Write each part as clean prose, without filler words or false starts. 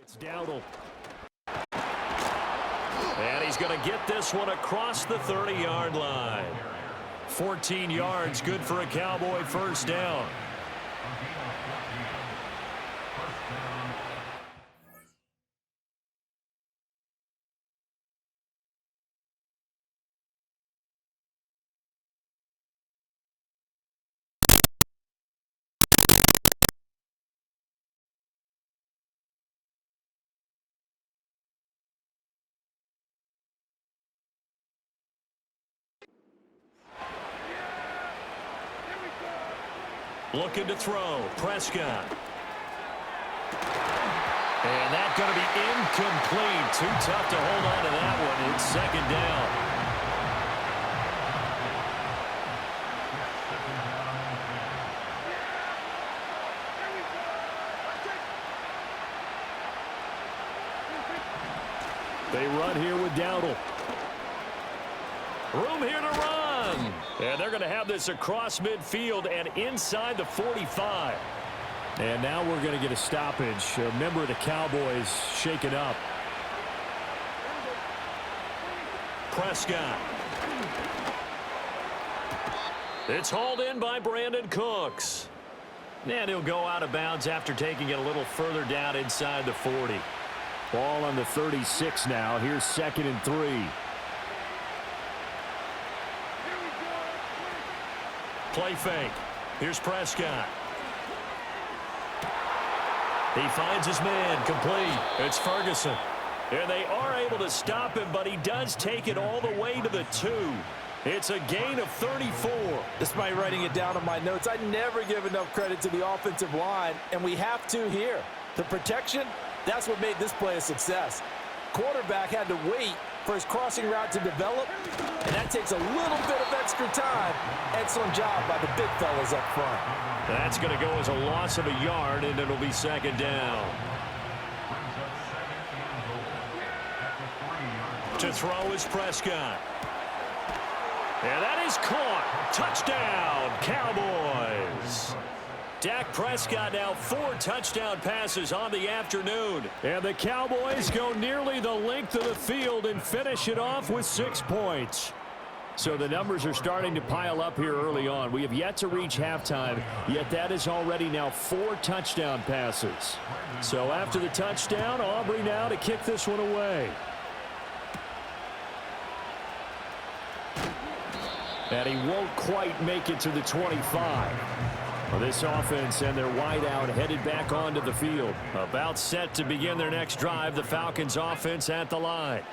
It's Dowdle. And he's going to get this one across the 30-yard line. 14 yards, good for a Cowboy first down. Looking to throw. Prescott. And that's going to be incomplete. Too tough to hold on to that one. It's second down. They run here with Dowdle. Room here to run. And they're going to have this across midfield and inside the 45. And now we're going to get a stoppage. A member of the Cowboys shaken up. Prescott. It's hauled in by Brandon Cooks. And he'll go out of bounds after taking it a little further down inside the 40. Ball on the 36 now. Here's 2nd and 3. Play fake. Here's Prescott. He finds his man. Complete. It's Ferguson. And they are able to stop him, but he does take it all the way to the 2. It's a gain of 34. Despite writing it down on my notes, I never give enough credit to the offensive line, and we have to here. The protection, that's what made this play a success. Quarterback had to wait for his crossing route to develop, and that takes a little bit of extra time. Excellent job by the big fellas up front. That's going to go as a loss of a yard, and it'll be second down. To throw is Prescott. And that is caught. Touchdown, Cowboys. Dak Prescott now 4 touchdown passes on the afternoon. And the Cowboys go nearly the length of the field and finish it off with 6 points. So the numbers are starting to pile up here early on. We have yet to reach halftime, yet that is already now 4 touchdown passes. So after the touchdown, Aubrey now to kick this one away. And he won't quite make it to the 25. Well, this offense and their wideout headed back onto the field. About set to begin their next drive, the Falcons offense at the line.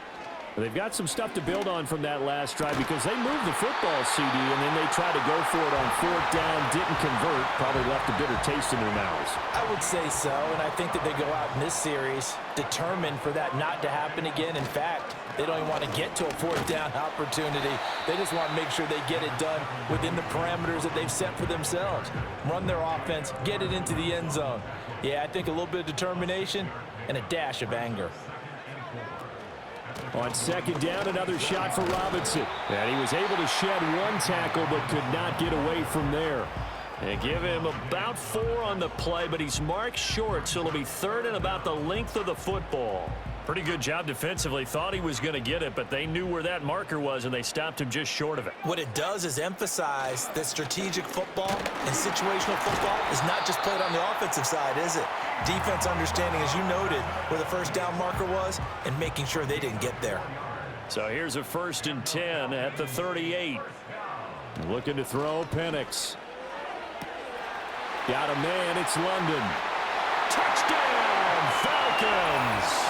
They've got some stuff to build on from that last drive because they moved the football, CD, and then they tried to go for it on 4th down, didn't convert, probably left a bitter taste in their mouths. I would say so, and I think that they go out in this series determined for that not to happen again. In fact, they don't even want to get to a 4th down opportunity. They just want to make sure they get it done within the parameters that they've set for themselves. Run their offense, get it into the end zone. Yeah, I think a little bit of determination and a dash of anger. On 2nd down, another shot for Robinson. And he was able to shed 1 tackle but could not get away from there. They give him about 4 on the play, but he's marked short, so it'll be 3rd and about the length of the football. Pretty good job defensively. Thought he was going to get it, but they knew where that marker was, and they stopped him just short of it. What it does is emphasize that strategic football and situational football is not just played on the offensive side, is it? Defense understanding, as you noted, where the 1st down marker was and making sure they didn't get there. So here's a 1st and 10 at the 38. Looking to throw, Penix. Got a man, it's London. Touchdown, Falcons!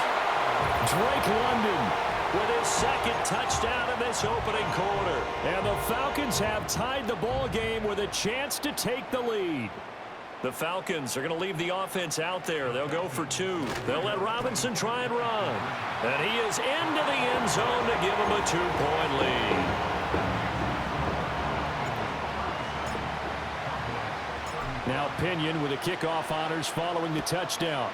Drake London with his 2nd touchdown in this opening quarter. And the Falcons have tied the ball game with a chance to take the lead. The Falcons are going to leave the offense out there. They'll go for 2. They'll let Robinson try and run. And he is into the end zone to give him a 2-point lead. Now Pinion with the kickoff honors following the touchdown.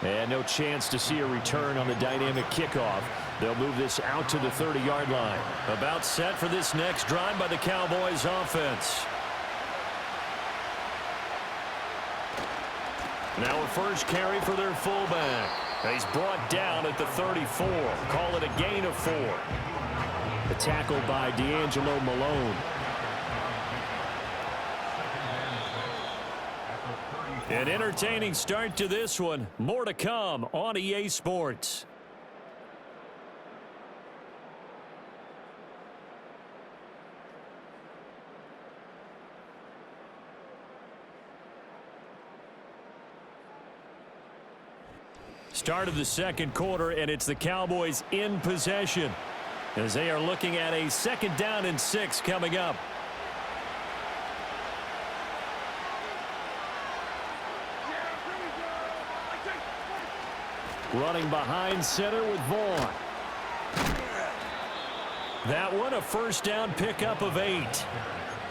And no chance to see a return on the dynamic kickoff. They'll move this out to the 30-yard line. About set for this next drive by the Cowboys offense. Now a first carry for their fullback. He's brought down at the 34. Call it a gain of 4. The tackle by D'Angelo Malone. An entertaining start to this one. More to come on EA Sports. Start of the second quarter, and it's the Cowboys in possession as they are looking at a 2nd down and 6 coming up. Running behind center with Vaughn. That one a first down pickup of 8.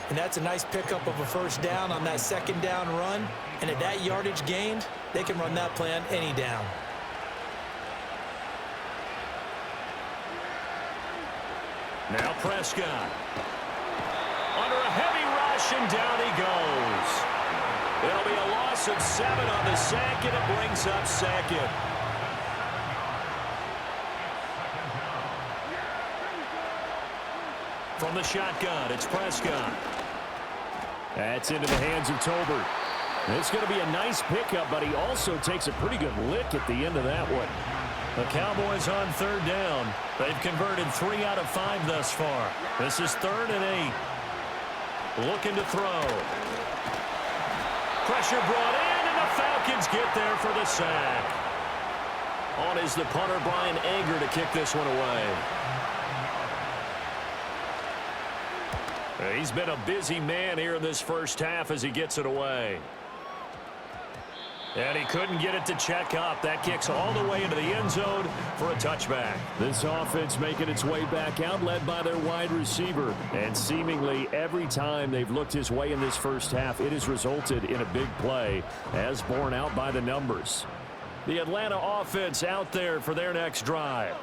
And that's a nice pickup of a first down on that 2nd down run. And at that yardage gained, they can run that play on any down. Now Prescott. Under a heavy rush, and down he goes. It'll be a loss of 7 on the sack, and it brings up 2nd. From the shotgun, it's Prescott. That's into the hands of Tolbert. It's going to be a nice pickup, but he also takes a pretty good lick at the end of that one. The Cowboys on 3rd down. They've converted 3 out of 5 thus far. This is 3rd and 8. Looking to throw. Pressure brought in, and the Falcons get there for the sack. On is the punter, Brian Anger, to kick this one away. He's been a busy man here in this first half as he gets it away. And he couldn't get it to check up. That kicks all the way into the end zone for a touchback. This offense making its way back out, led by their wide receiver. And seemingly every time they've looked his way in this first half, it has resulted in a big play, as borne out by the numbers. The Atlanta offense out there for their next drive.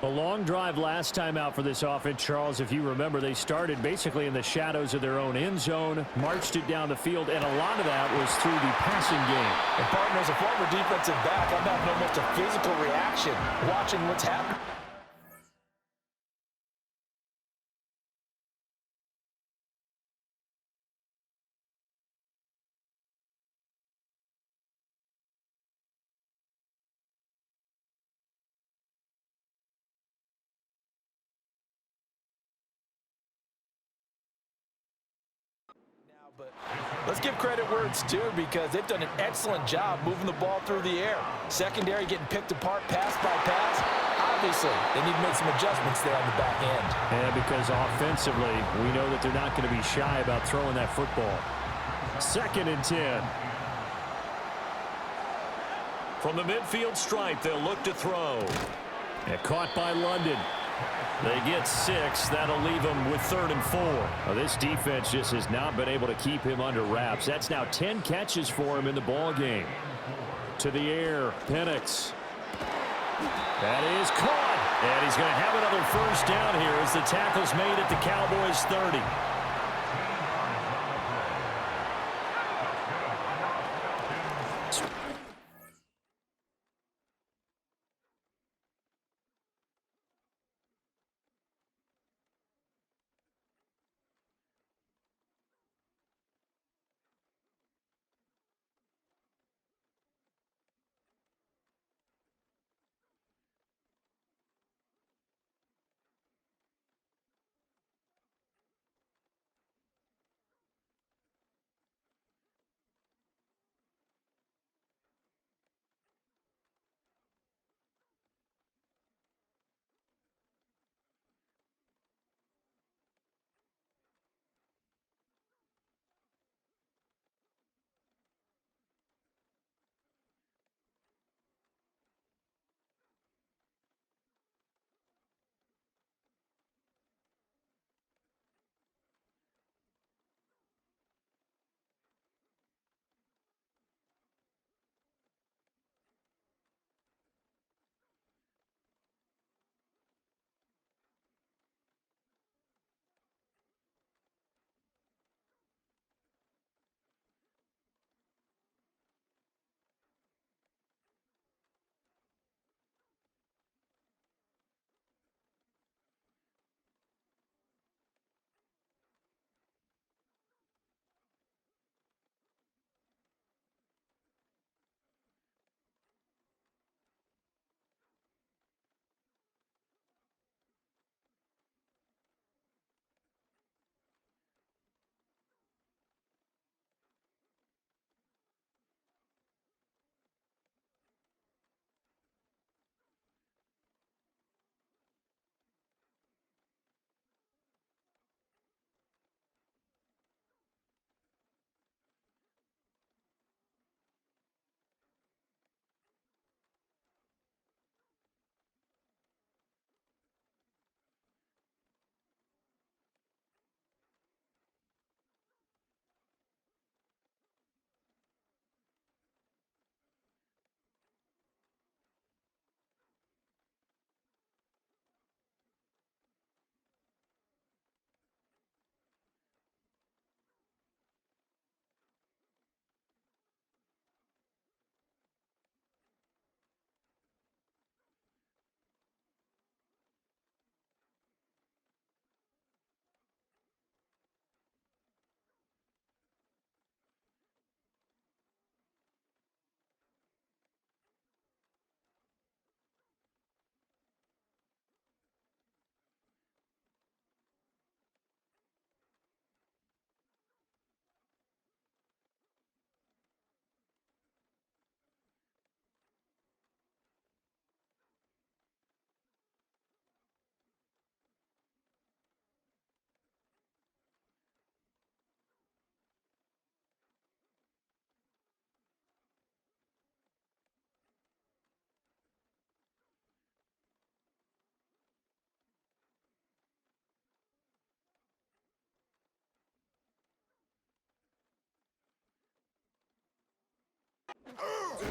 A long drive last time out for this offense, Charles. If you remember, they started basically in the shadows of their own end zone, marched it down the field, and a lot of that was through the passing game. And partner, as a former defensive back, I'm having almost a physical reaction watching what's happening. But let's give credit where it's due, because they've done an excellent job moving the ball through the air. Secondary getting picked apart pass by pass. Obviously, they need to make some adjustments there on the back end. Yeah, because offensively, we know that they're not going to be shy about throwing that football. 2nd and 10. From the midfield stripe, they'll look to throw. And caught by London. They get 6. That'll leave them with 3rd and 4. Now, this defense just has not been able to keep him under wraps. That's now 10 catches for him in the ball game. To the air, Penix. That is caught. And he's going to have another first down here as the tackle's made at the Cowboys' 30.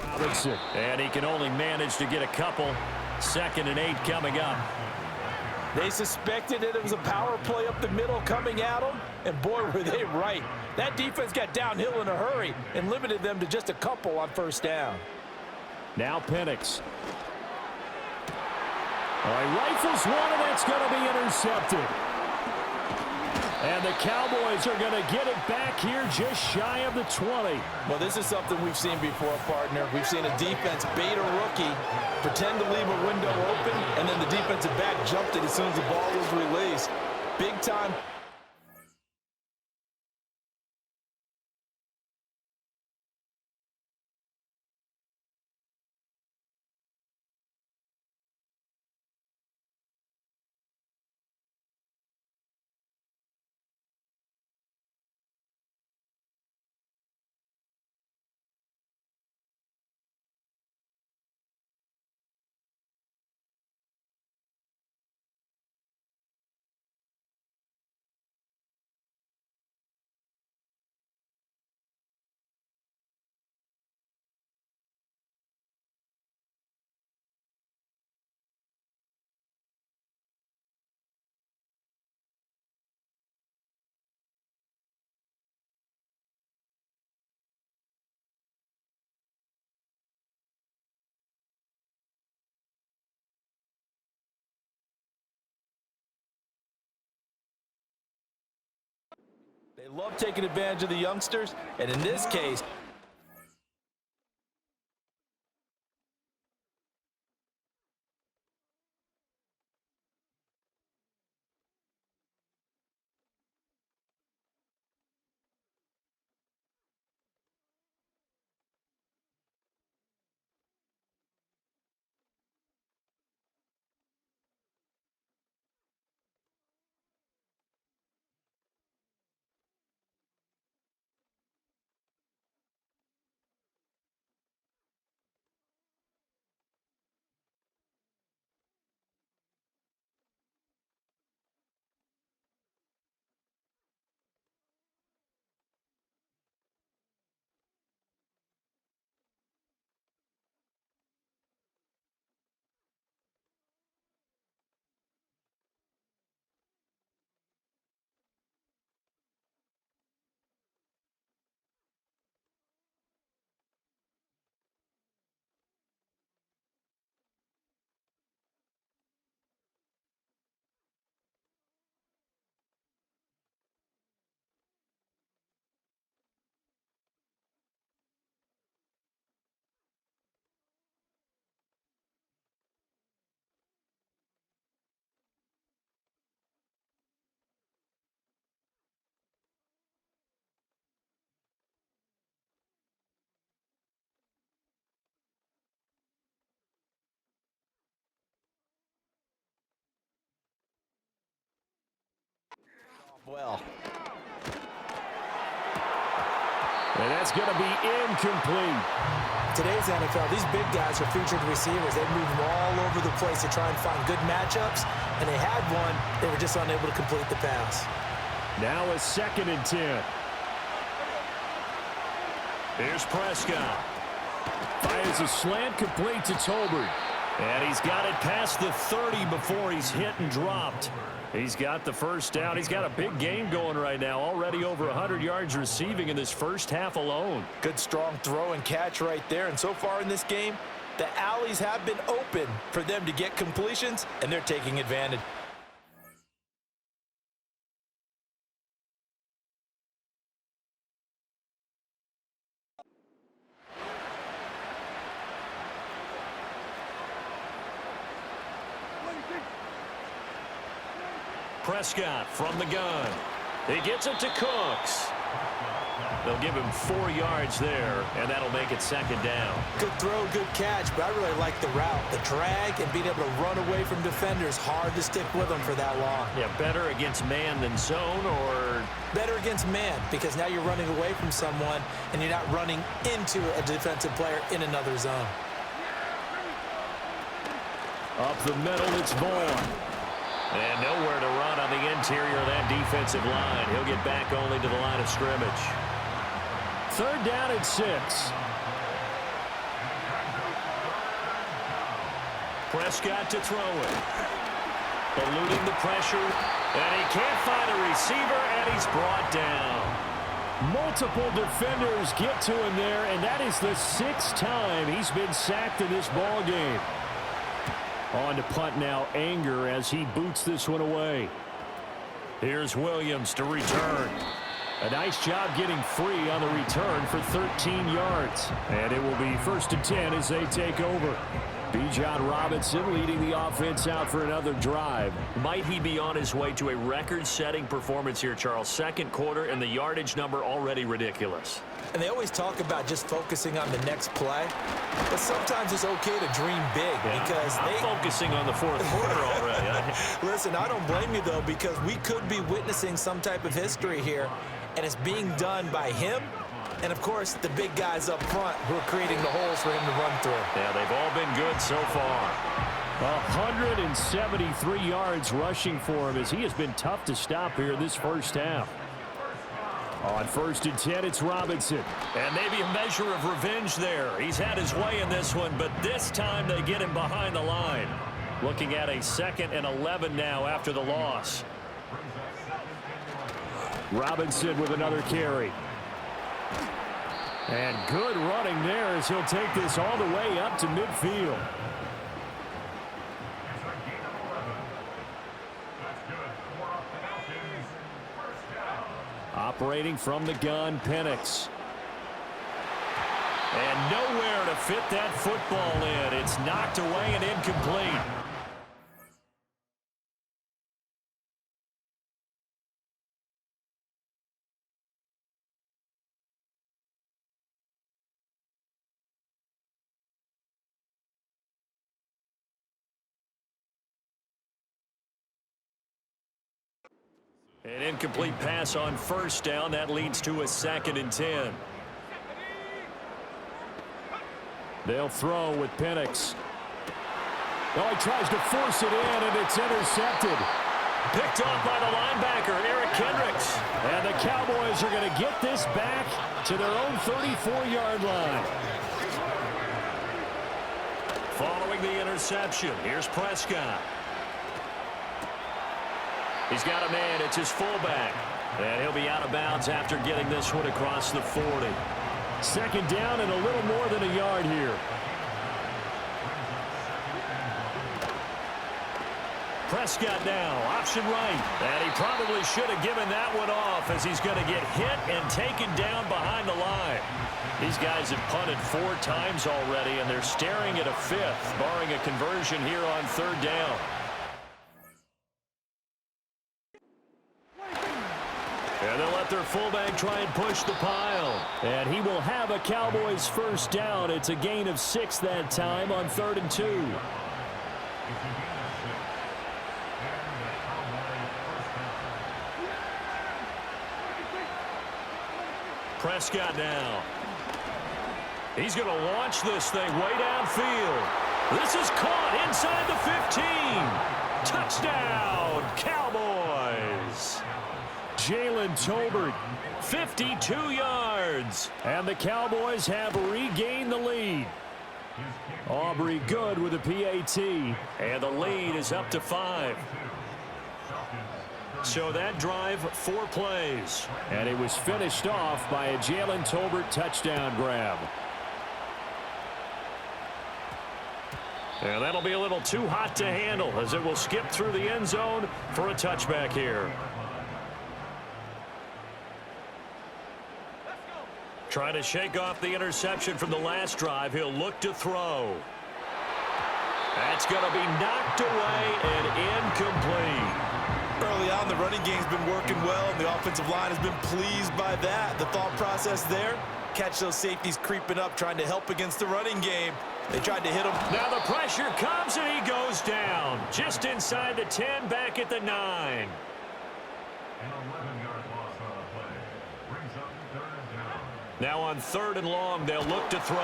Robinson. And he can only manage to get a couple. 2nd and 8 coming up. They suspected that it was a power play up the middle coming at them, and boy, were they right. That defense got downhill in a hurry and limited them to just a couple on 1st down. Now Penix. He rifles one, and it's going to be intercepted. And the Cowboys are going to get it back here just shy of the 20. Well, this is something we've seen before, partner. We've seen a defense bait a rookie, pretend to leave a window open, and then the defensive back jumped it as soon as the ball was released. Big time. They love taking advantage of the youngsters, and in this case, well. And that's going to be incomplete. Today's NFL, these big guys are featured receivers. They move them all over the place to try and find good matchups, and they had one. They were just unable to complete the pass. Now a 2nd and 10. Here's Prescott. Fires a slant complete to Tolbert. And he's got it past the 30 before he's hit and dropped. He's got the 1st down. He's got a big game going right now. Already over 100 yards receiving in this 1st half alone. Good, strong throw and catch right there. And so far in this game, the alleys have been open for them to get completions, and they're taking advantage. Prescott from the gun. He gets it to Cooks. They'll give him 4 yards there, and that'll make it 2nd down. Good throw, good catch, but I really like the route. The drag and being able to run away from defenders. Hard to stick with them for that long. Yeah, better against man than zone, or? Better against man, because now you're running away from someone, and you're not running into a defensive player in another zone. Up the middle, it's Vaughn. And nowhere to run on the interior of that defensive line. He'll get back only to the line of scrimmage. 3rd down and 6. Prescott to throw it. Eluding the pressure. And he can't find a receiver, and he's brought down. Multiple defenders get to him there, and that is the 6th time he's been sacked in this ball game. On to punt now, Anger, as he boots this one away. Here's Williams to return. A nice job getting free on the return for 13 yards. And it will be 1st and 10 as they take over. Bijan Robinson leading the offense out for another drive. Might he be on his way to a record-setting performance here, Charles? 2nd quarter, and the yardage number already ridiculous. And they always talk about just focusing on the next play. But sometimes it's okay to dream big because I'm focusing on the 4th quarter already. Listen, I don't blame you, though, because we could be witnessing some type of history here, and it's being done by him and, of course, the big guys up front who are creating the holes for him to run through. Yeah, they've all been good so far. 173 yards rushing for him as he has been tough to stop here this first half. On 1st and 10, it's Robinson. And maybe a measure of revenge there. He's had his way in this one, but this time they get him behind the line. Looking at a 2nd and 11 now after the loss. Robinson with another carry. And good running there as he'll take this all the way up to midfield. Operating from the gun, Penix. And nowhere to fit that football in. It's knocked away and incomplete. An incomplete pass on 1st down. That leads to a 2nd and 10. They'll throw with Penix. Oh, he tries to force it in, and it's intercepted. Picked off by the linebacker, Eric Kendricks. And the Cowboys are going to get this back to their own 34-yard line. Following the interception, here's Prescott. He's got a man. It's his fullback. And he'll be out of bounds after getting this one across the 40. 2nd down and a little more than a yard here. Prescott now, option right. And he probably should have given that one off as he's going to get hit and taken down behind the line. These guys have punted 4 times already, and they're staring at a 5th, barring a conversion here on 3rd down. And they'll let their fullback try and push the pile. And he will have a Cowboys 1st down. It's a gain of 6 that time on 3rd and 2. Prescott now. He's going to launch this thing way downfield. This is caught inside the 15. Touchdown, Cowboys. Jalen Tolbert, 52 yards. and the Cowboys have regained the lead. Aubrey good with a PAT. And the lead is up to 5. So that drive, 4 plays. And it was finished off by a Jalen Tolbert touchdown grab. And that'll be a little too hot to handle as it will skip through the end zone for a touchback here. Trying to shake off the interception from the last drive. He'll look to throw. That's going to be knocked away and incomplete. Early on, the running game's been working well, and the offensive line has been pleased by that. The thought process there, catch those safeties creeping up, trying to help against the running game. They tried to hit him. Now the pressure comes, and he goes down. Just inside the 10, back at the 9. Now on 3rd and long, they'll look to throw.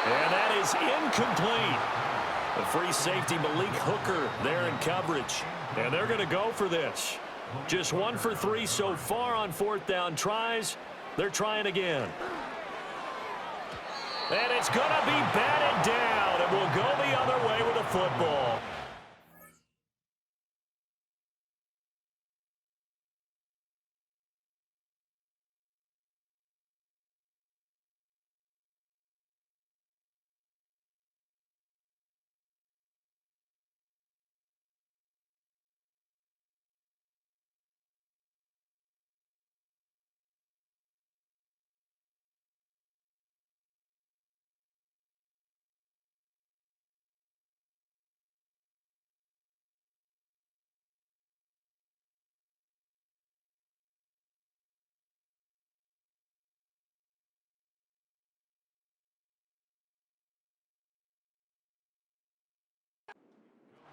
And that is incomplete. The free safety, Malik Hooker, there in coverage. And they're going to go for this. Just 1 for 3 so far on 4th down tries. They're trying again. And it's going to be batted down, and will go the other way with a football.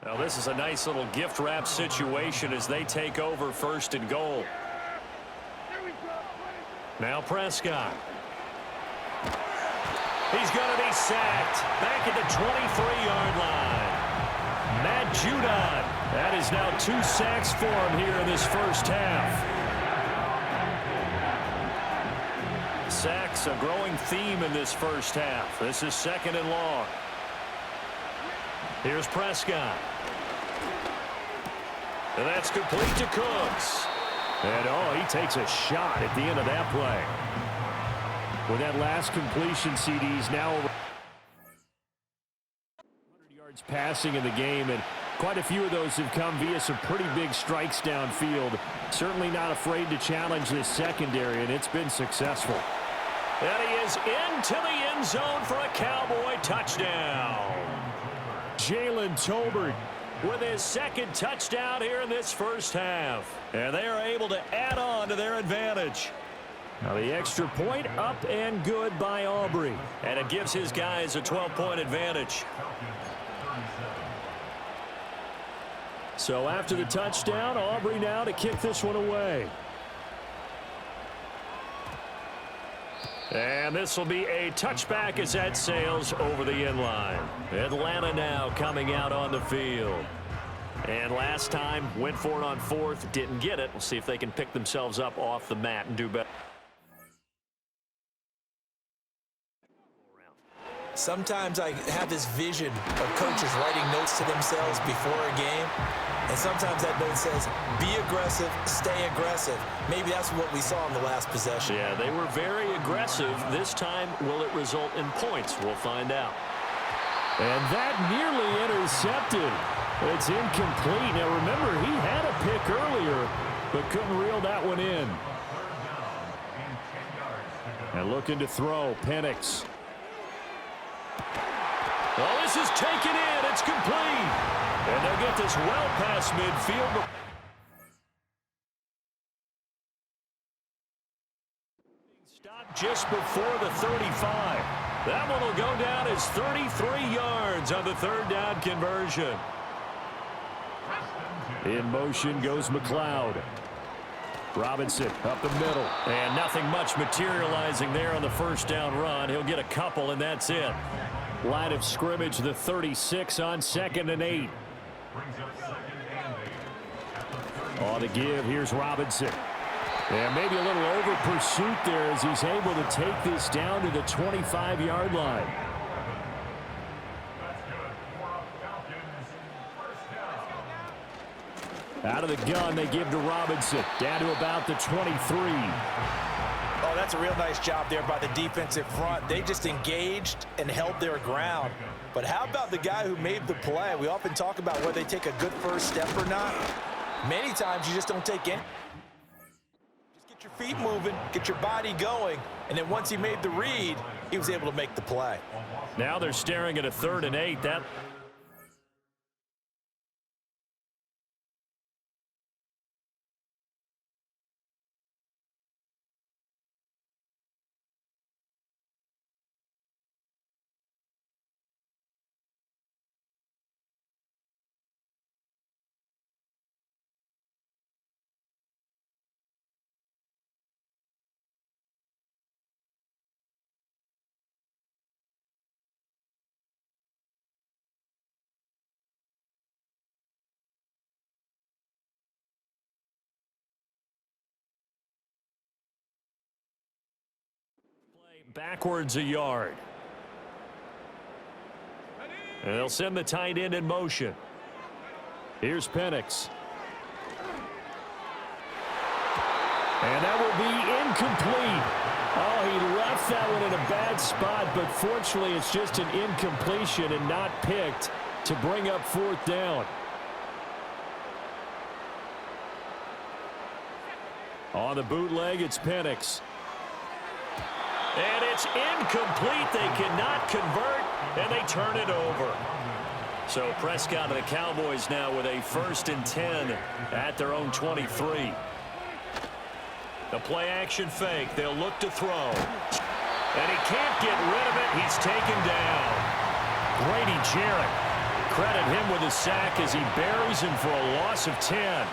Now this is a nice little gift wrap situation as they take over 1st and goal. Now Prescott. He's going to be sacked back at the 23-yard line. Matt Judon. That is now 2 sacks for him here in this first half. Sacks, a growing theme in this first half. This is 2nd and long. Here's Prescott. And that's complete to Cooks. And, oh, he takes a shot at the end of that play. With that last completion, CD's now over 100 yards passing in the game, and quite a few of those have come via some pretty big strikes downfield. Certainly not afraid to challenge this secondary, and it's been successful. And he is into the end zone for a Cowboy touchdown. Jalen Tolbert with his 2nd touchdown here in this first half. And they are able to add on to their advantage. Now the extra point up and good by Aubrey. And it gives his guys a 12-point advantage. So after the touchdown, Aubrey now to kick this one away. And this will be a touchback as that sails over the end line. Atlanta now coming out on the field. And last time went for it on 4th, didn't get it. We'll see if they can pick themselves up off the mat and do better. Sometimes I have this vision of coaches writing notes to themselves before a game, and sometimes that note says, be aggressive, stay aggressive. Maybe that's what we saw in the last possession. Yeah, they were very aggressive. This time, will it result in points? We'll find out. And that nearly intercepted. It's incomplete. Now, remember, he had a pick earlier, but couldn't reel that one in. And looking to throw, Penix. Well, this is taken in. It's complete. And they'll get this well past midfield. Stopped just before the 35. That one will go down as 33 yards on the 3rd down conversion. In motion goes McLeod. Robinson up the middle. And nothing much materializing there on the 1st down run. He'll get a couple, and that's it. Line of scrimmage, the 36 on 2nd and 8. On the give, here's Robinson. And maybe a little over pursuit there as he's able to take this down to the 25-yard line. Out of the gun, they give to Robinson. Down to about the 23. Oh, that's a real nice job there by the defensive front. They just engaged and held their ground. But how about the guy who made the play? We often talk about whether they take a good first step or not. Many times you just don't take any. Just get your feet moving, get your body going, and then once he made the read, he was able to make the play. Now they're staring at a 3rd and 8. That backwards a yard. And they'll send the tight end in motion. Here's Penix. And that will be incomplete. Oh, he left that one in a bad spot, but fortunately it's just an incompletion and not picked to bring up fourth down. On the bootleg, it's Penix. And it's incomplete. They cannot convert, and they turn it over. So Prescott and the Cowboys now with a 1st and 10 at their own 23. The play action fake. They'll look to throw. And he can't get rid of it. He's taken down. Grady Jarrett. Credit him with a sack as he buries him for a loss of 10.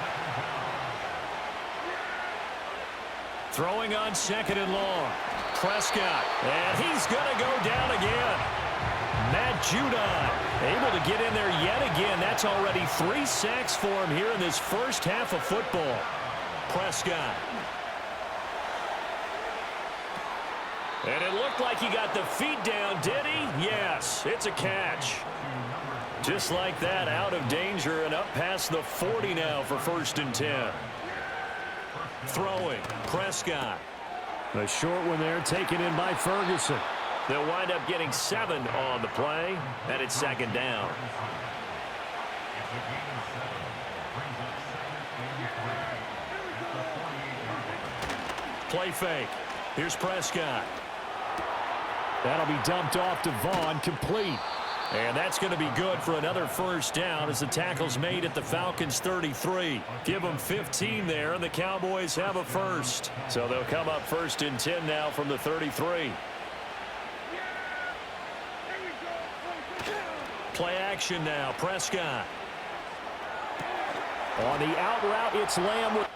Throwing on 2nd and long. Prescott. And he's going to go down again. Matt Judon able to get in there yet again. That's already 3 sacks for him here in this first half of football. Prescott. And it looked like he got the feet down, did he? Yes, it's a catch. Just like that, out of danger and up past the 40 now for 1st and 10. Throwing, Prescott. A short one there taken in by Ferguson. They'll wind up getting 7 on the play, and it's 2nd down. Play fake. Here's Prescott. That'll be dumped off to Vaughn, complete. And that's going to be good for another 1st down as the tackle's made at the Falcons' 33. Give them 15 there, and the Cowboys have a 1st. So they'll come up 1st and 10 now from the 33. Play action now, Prescott. On the out route, it's Lamb with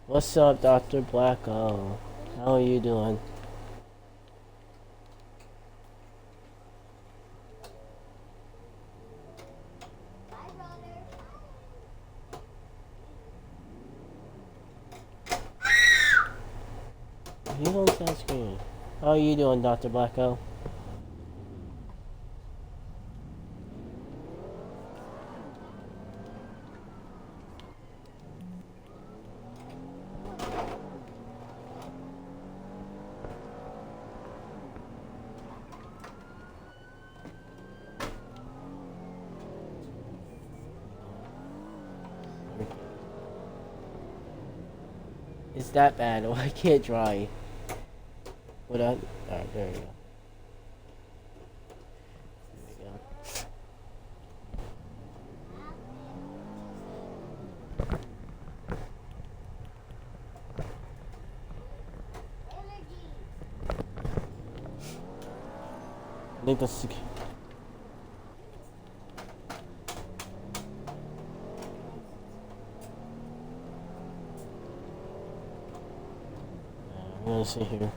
What's up, Dr. Blacko? How are you doing? He's on that screen. How are you doing, Dr. Blacko? It's that bad. Oh, I can't dry. What up? Alright, there we go. There we go. I think that's... I'm gonna see here.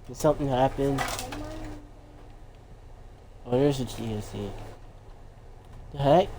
Did something happen? Oh, there's a GSC. The heck?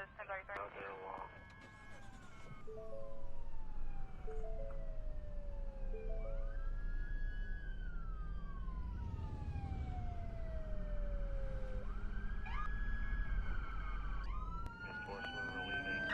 Out there long. Reinforcement relieving.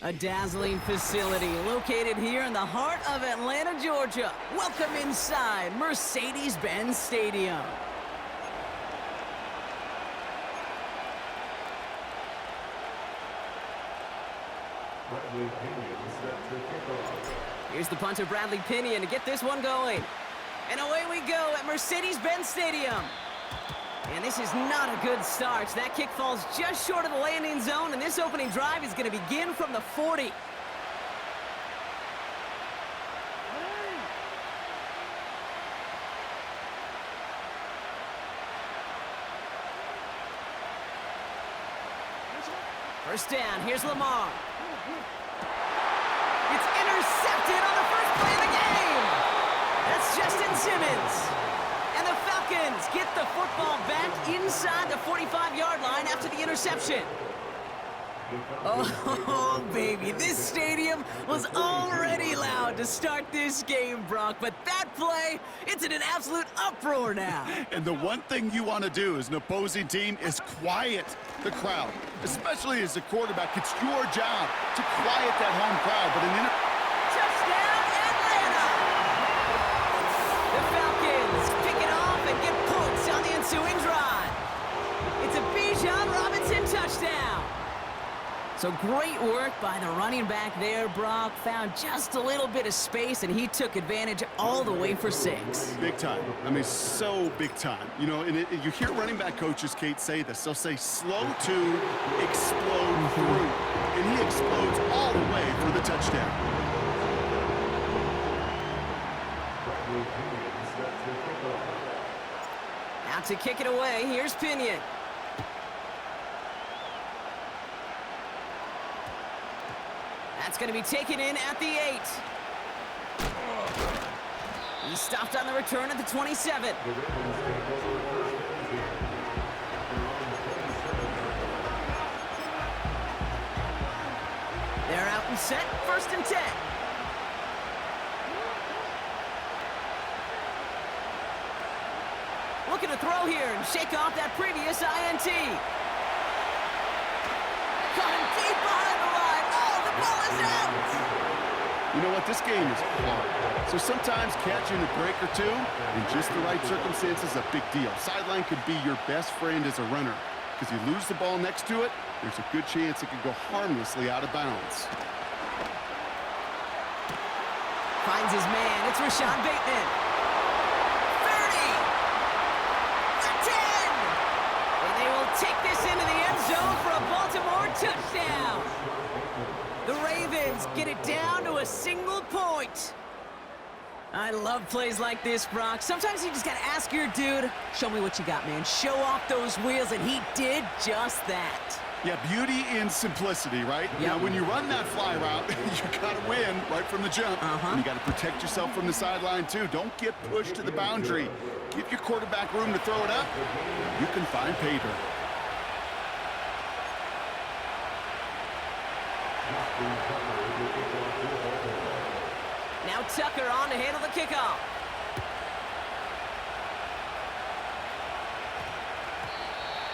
A dazzling facility located here in the heart of Atlanta, Georgia. Welcome inside Mercedes-Benz Stadium. Here's the punter, Bradley Pinion, to get this one going. And away we go at Mercedes-Benz Stadium. And this is not a good start. That kick falls just short of the landing zone, and this opening drive is going to begin from the 40. First down, here's Lamar. It's intercepted on the first play of the game. That's Justin Simmons. And the Falcons get the football back inside the 45-yard line after the interception. Oh, baby, this stadium was already loud to start this game, Brock, but that play, it's in an absolute uproar now. And the one thing you want to do as an opposing team is quiet the crowd, especially as a quarterback. It's your job to quiet that home crowd, but Touchdown, Atlanta! The Falcons pick it off and get points on the ensuing drive. It's a Bijan Robinson touchdown. So great work by the running back there, Brock. Found just a little bit of space, and he took advantage all the way for 6. big time. I mean, so big time. You know, and you hear running back coaches, Kate, say this. They'll say slow to explode through. And he explodes all the way for the touchdown. Out to kick it away, here's Pinion. That's going to be taken in at the 8. He stopped on the return at the 27. They're out and set, 1st and 10. Looking to throw here and shake off that previous INT. Coming deep behind the line. Oh, the ball is out! You know what? This game is hard. So sometimes catching a break or two in just the right circumstances is a big deal. Sideline could be your best friend as a runner. Because you lose the ball next to it, there's a good chance it could go harmlessly out of bounds. Finds his man. It's Rashad Bateman. 30. The 10. And they will take this into the end zone for a Baltimore touchdown. The Ravens get it down to a single point. I love plays like this, Brock. Sometimes you just got to ask your dude, show me what you got, man. Show off those wheels, and he did just that. Yeah, beauty in simplicity, right? Yep. Now, when you run that fly route, you got to win right from the jump. And you got to protect yourself from the sideline, too. Don't get pushed to the boundary. Give your quarterback room to throw it up. You can find pay dirt. Now Tucker on to handle the kickoff.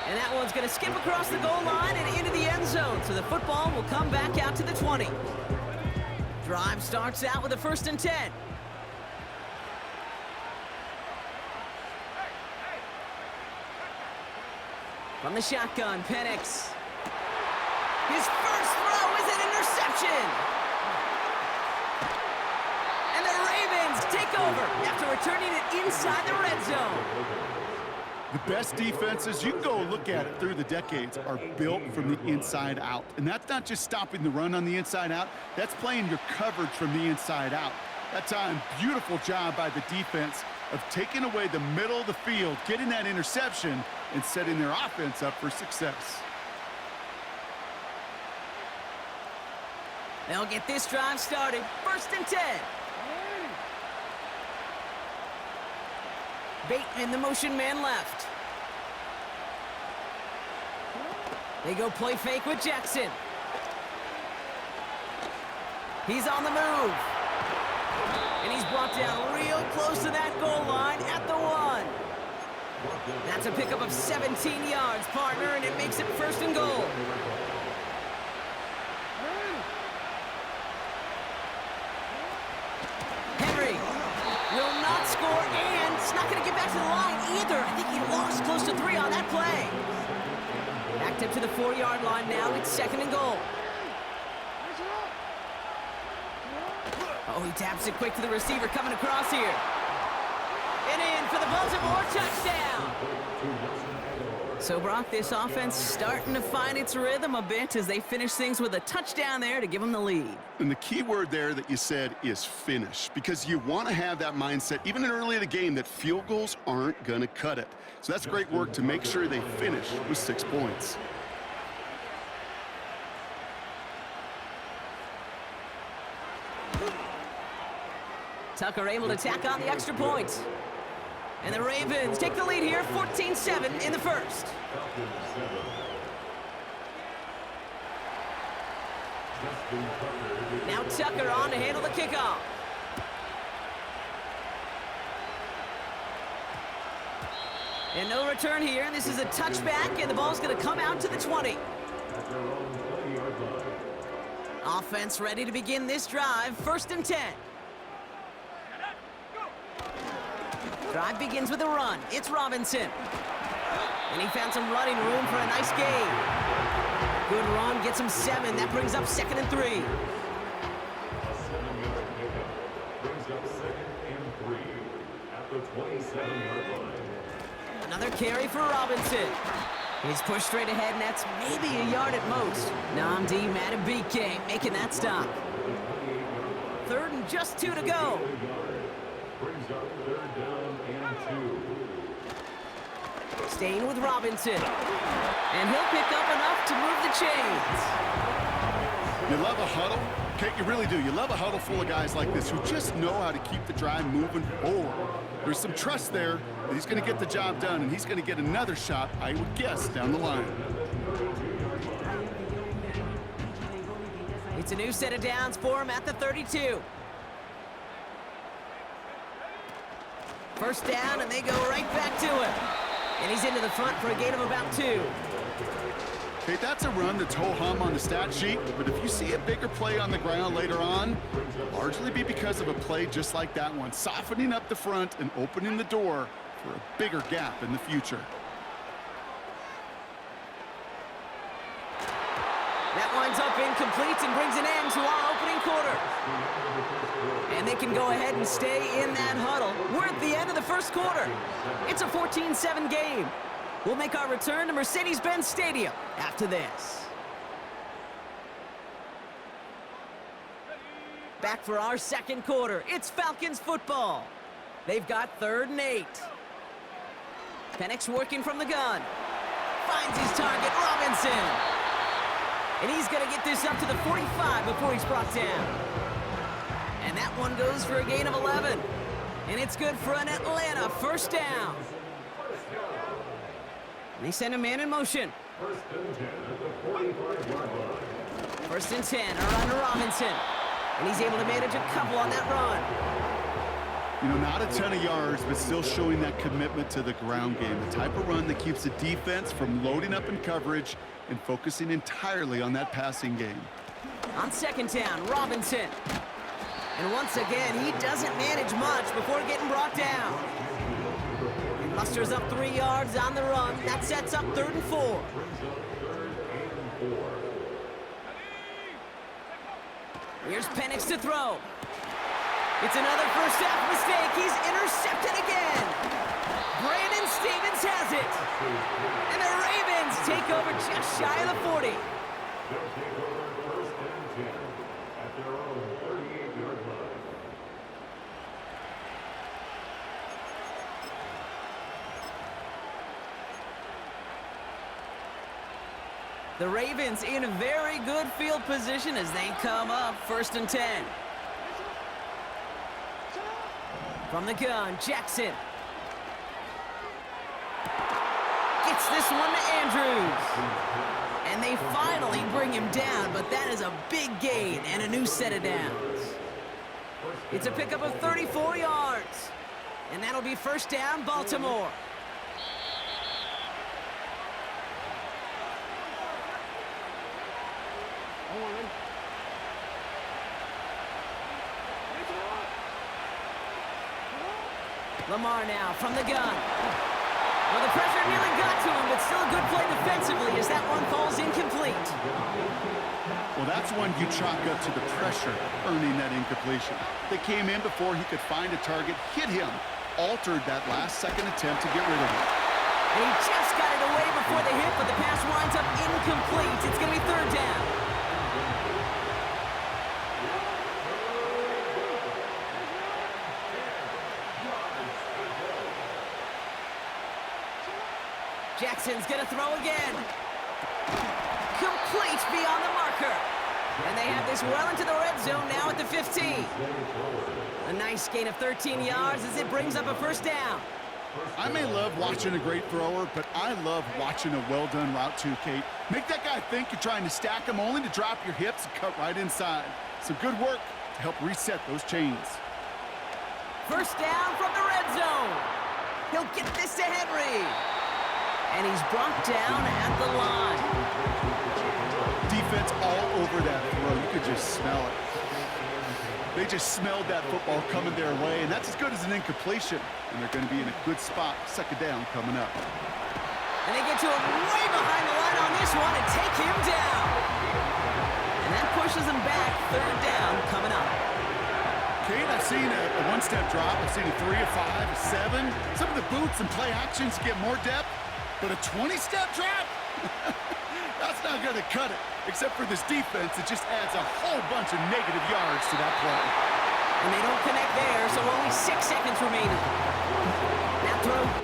And that one's going to skip across the goal line and into the end zone. So the football will come back out to the 20. Drive starts out with a 1st and 10. From the shotgun, Penix. His first throw is an interception. And the Ravens take over after returning it inside the red zone. The best defenses, you can go look at it through the decades, are built from the inside out. And that's not just stopping the run on the inside out. That's playing your coverage from the inside out. That time, beautiful job by the defense of taking away the middle of the field, getting that interception, and setting their offense up for success. They'll get this drive started. 1st and 10. Bateman, the motion man left. They go play fake with Jackson. He's on the move. And he's brought down real close to that goal line at the 1. That's a pickup of 17 yards, partner, and it makes it 1st and goal. to the line either. I think he lost close to 3 on that play. Backed up to the 4-yard line now. It's 2nd and goal. Oh, he taps it quick to the receiver coming across here. And in for the Baltimore touchdown. So, Brock, this offense starting to find its rhythm a bit as they finish things with a touchdown there to give them the lead. And the key word there that you said is finish, because you want to have that mindset, even early in the game, that field goals aren't going to cut it. So that's great work to make sure they finish with 6 points. Tucker able to tack on the extra point. And the Ravens take the lead here, 14-7 in the first. Now Tucker on to handle the kickoff. And no return here. This is a touchback, and the ball's going to come out to the 20. Offense ready to begin this drive, 1st and 10. Drive begins with a run. It's Robinson. And he found some running room for a nice gain. Good run, gets him 7. That brings up 2nd and 3. Another carry for Robinson. He's pushed straight ahead, and that's maybe a yard at most. Namdi Madubuike making that stop. 3rd and just 2 to go. Staying with Robinson. And he'll pick up enough to move the chains. You love a huddle? Okay, you really do. You love a huddle full of guys like this who just know how to keep the drive moving forward. There's some trust there that he's going to get the job done, and he's going to get another shot, I would guess, down the line. It's a new set of downs for him at the 32. 1st down, and they go right back to him. And he's into the front for a gain of about 2. Okay, that's a run that's ho-hum on the stat sheet, but if you see a bigger play on the ground later on, largely be because of a play just like that one, softening up the front and opening the door for a bigger gap in the future. That winds up incomplete and brings an end to our opening quarter. And they can go ahead and stay in that huddle. We're at the end of the first quarter. It's a 14-7 game. We'll make our return to Mercedes-Benz Stadium after this. Back for our 2nd quarter. It's Falcons football. They've got 3rd and 8. Penix working from the gun. Finds his target, Robinson. And he's going to get this up to the 45 before he's brought down. And that one goes for a gain of 11. And it's good for an Atlanta 1st down. They send a man in motion. 1st and 10, a run to Robinson. And he's able to manage a couple on that run. You know, not a ton of yards, but still showing that commitment to the ground game. The type of run that keeps the defense from loading up in coverage and focusing entirely on that passing game. On 2nd down, Robinson. And once again, he doesn't manage much before getting brought down. He musters up 3 yards on the run. That sets up 3rd and 4. Here's Penix to throw. It's another first half mistake. He's intercepted again. Brandon Stevens has it. And the Ravens take over just shy of the 40. The Ravens in a very good field position as they come up 1st and 10. From the gun, Jackson. Gets this one to Andrews. And they finally bring him down, but that is a big gain and a new set of downs. It's a pickup of 34 yards. And that'll be 1st down, Baltimore. Lamar now from the gun. Well, the pressure nearly got to him, but still a good play defensively as that one falls incomplete. Well, that's one you chalk up to the pressure earning that incompletion. They came in before he could find a target, hit him, altered that last-second attempt to get rid of it. And he just got it away before the hit, but the pass winds up incomplete. It's going to be third down. Jackson's going to throw again. Complete beyond the marker. And they have this well into the red zone now at the 15. A nice gain of 13 yards as it brings up a first down. I may love watching a great thrower, but I love watching a well-done route too, Kate. Make that guy think you're trying to stack him only to drop your hips and cut right inside. Some good work to help reset those chains. First down from the red zone. He'll get this to Henry. And he's brought down at the line. Defense all over that throw. You could just smell it. They just smelled that football coming their way, and that's as good as an incompletion. And they're going to be in a good spot, second down coming up. And they get to him way behind the line on this one and take him down. And that pushes him back, third down coming up. Kate, I've seen a one-step drop. I've seen a 3, a 5, a 7. Some of the boots and play actions get more depth, but a 20-step drop? That's not going to cut it. Except for this defense, it just adds a whole bunch of negative yards to that play. And they don't connect there, so only 6 seconds remaining. Now throw.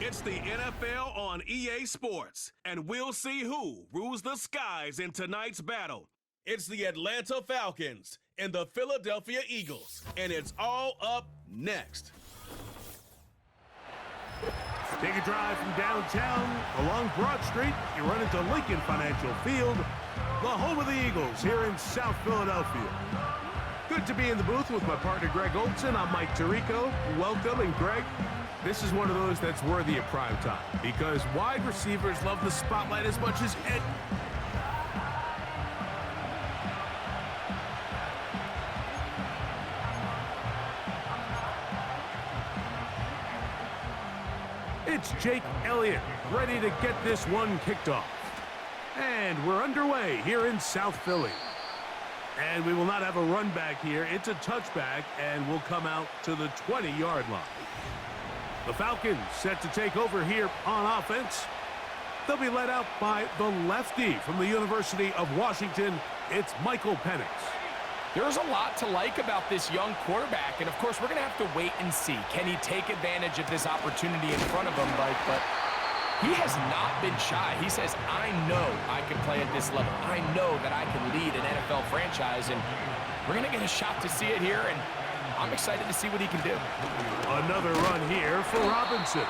It's the NFL on EA Sports, and we'll see who rules the skies in tonight's battle. It's the Atlanta Falcons and the Philadelphia Eagles, and it's all up next. Take a drive from downtown along Broad Street. You run into Lincoln Financial Field, the home of the Eagles here in South Philadelphia. Good to be in the booth with my partner Greg Olson. I'm Mike Tirico. Welcome, and Greg, this is one of those that's worthy of prime time because wide receivers love the spotlight as much as It's Jake Elliott ready to get this one kicked off. And we're underway here in South Philly. And we will not have a run back here. It's a touchback and will come out to the 20-yard line. The Falcons set to take over here on offense. They'll be led out by the lefty from the University of Washington. It's Michael Penix. There's a lot to like about this young quarterback, and of course, we're going to have to wait and see. Can he take advantage of this opportunity in front of him, Mike? But he has not been shy. He says, I know I can play at this level. I know that I can lead an NFL franchise, and we're going to get a shot to see it here, and I'm excited to see what he can do. Another run here for Robinson.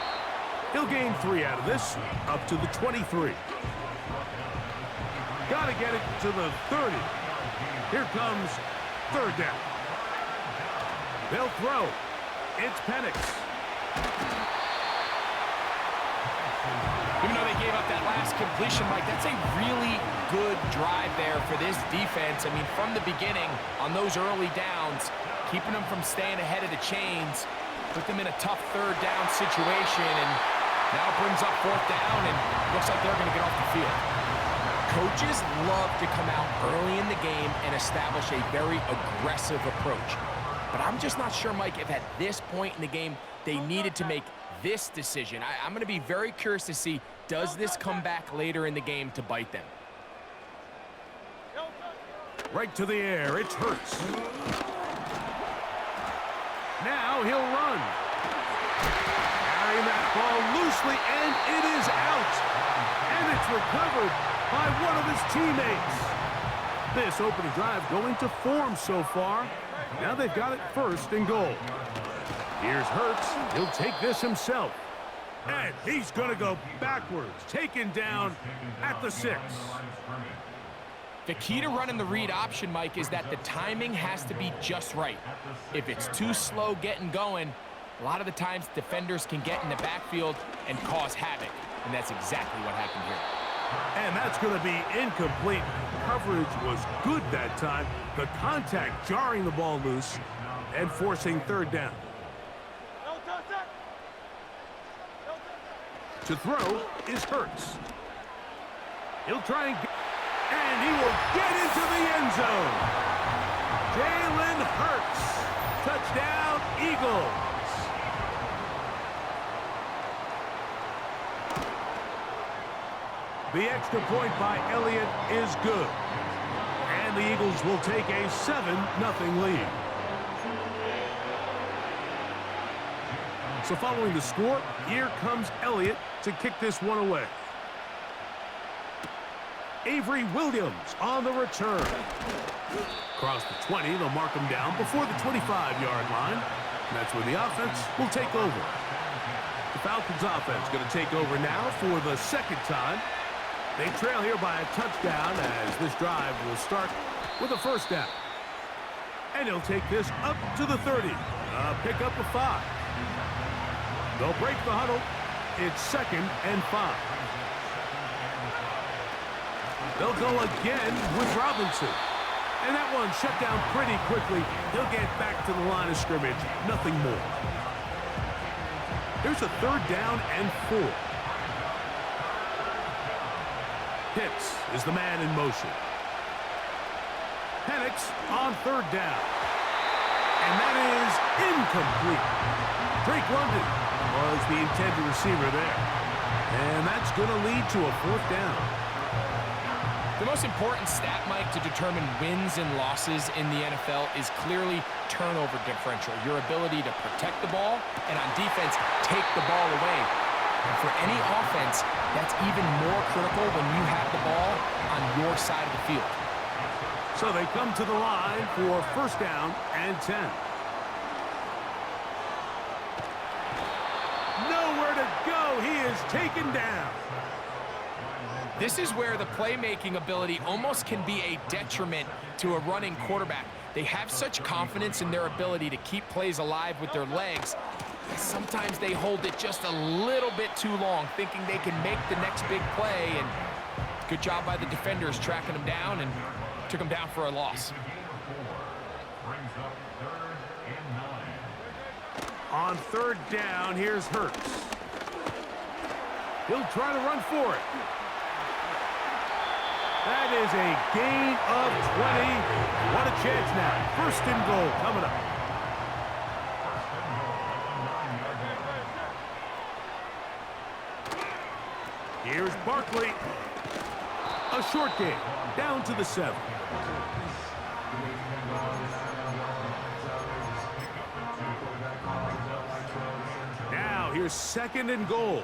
He'll gain 3 out of this, up to the 23. Got to get it to the 30. Here comes third down. They'll throw. It's Penix. Even though they gave up that last completion, Mike, that's a really good drive there for this defense. I mean, from the beginning, on those early downs, keeping them from staying ahead of the chains, put them in a tough third down situation, and now brings up fourth down, and looks like they're going to get off the field. Coaches love to come out early in the game and establish a very aggressive approach. But I'm just not sure, Mike, if at this point in the game they needed to make this decision. I'm going to be very curious to see, does this come back later in the game to bite them? Right to the air, it's Hurts. Now he'll run. Carrying that ball loosely, and it is out. And it's recovered by one of his teammates. This opening drive going to form so far. Now they've got it first and goal. Here's Hurts. He'll take this himself. And he's going to go backwards, taken down at the 6. The key to running the read option, Mike, is that the timing has to be just right. If it's too slow getting going, a lot of the times defenders can get in the backfield and cause havoc. And that's exactly what happened here. And that's going to be incomplete. Coverage was good that time. The contact jarring the ball loose and forcing third down. To throw is Hurts. He'll try and he will get into the end zone. Jalen Hurts. Touchdown, Eagles. The extra point by Elliott is good. And the Eagles will take a 7-0 lead. So following the score, here comes Elliott to kick this one away. Avery Williams on the return. Across the 20, they'll mark him down before the 25-yard line. And that's where the offense will take over. The Falcons offense going to take over now for the second time. They trail here by a touchdown as this drive will start with a first down. And he'll take this up to the 30. Pick up a 5. They'll break the huddle. It's 2nd and 5. They'll go again with Robinson. And that one shut down pretty quickly. He'll get back to the line of scrimmage. Nothing more. Here's a 3rd down and 4. Pitts is the man in motion. Penix on 3rd down. And that is incomplete. Drake London was the intended receiver there. And that's going to lead to a 4th down. The most important stat, Mike, to determine wins and losses in the NFL is clearly turnover differential, your ability to protect the ball and on defense, take the ball away. And for any offense, that's even more critical when you have the ball on your side of the field. So they come to the line for 1st down and 10. Nowhere to go. He is taken down. This is where the playmaking ability almost can be a detriment to a running quarterback. They have such confidence in their ability to keep plays alive with their legs. Sometimes they hold it just a little bit too long, thinking they can make the next big play. And good job by the defenders tracking them down and took them down for a loss. On 3rd down, here's Hurts. He'll try to run for it. That is a gain of 20. What a chance now. 1st and goal coming up. Here's Barkley. A short game, down to the 7. Now here's 2nd and goal.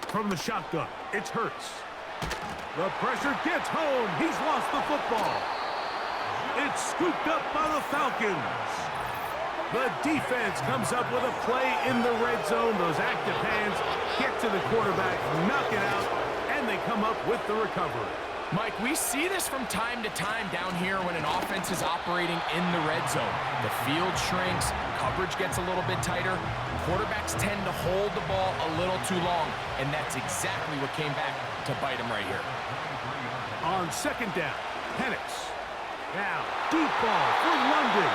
From the shotgun, it's Hurts. The pressure gets home. He's lost the football. It's scooped up by the Falcons. The defense comes up with a play in the red zone. Those active hands get to the quarterback, knock it out, and they come up with the recovery. Mike, we see this from time to time down here when an offense is operating in the red zone. The field shrinks, coverage gets a little bit tighter, quarterbacks tend to hold the ball a little too long, and that's exactly what came back to bite him right here. On second down, Penix. Now, deep ball for London.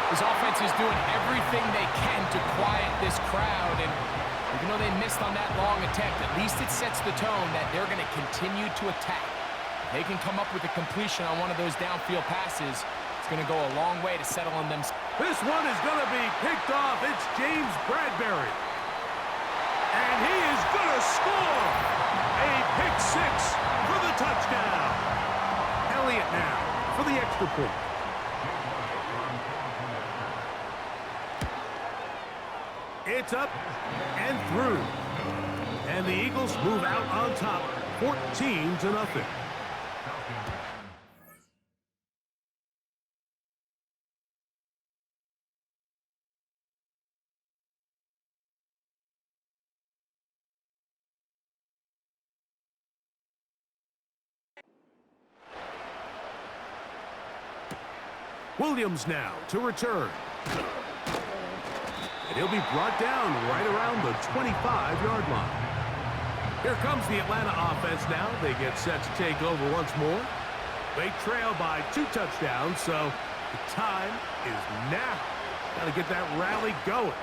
His offense is doing everything they can to quiet this crowd, and even though they missed on that long attempt, at least it sets the tone that they're going to continue to attack. If they can come up with a completion on one of those downfield passes, it's going to go a long way to settling them. This one is going to be picked off. It's James Bradbury. And he is going to score a pick six for the touchdown. Elliott now for the extra point. It's up and through. And the Eagles move out on top, 14-0. Williams now to return. And he'll be brought down right around the 25-yard line. Here comes the Atlanta offense now. They get set to take over once more. They trail by 2 touchdowns, so the time is now. Got to get that rally going.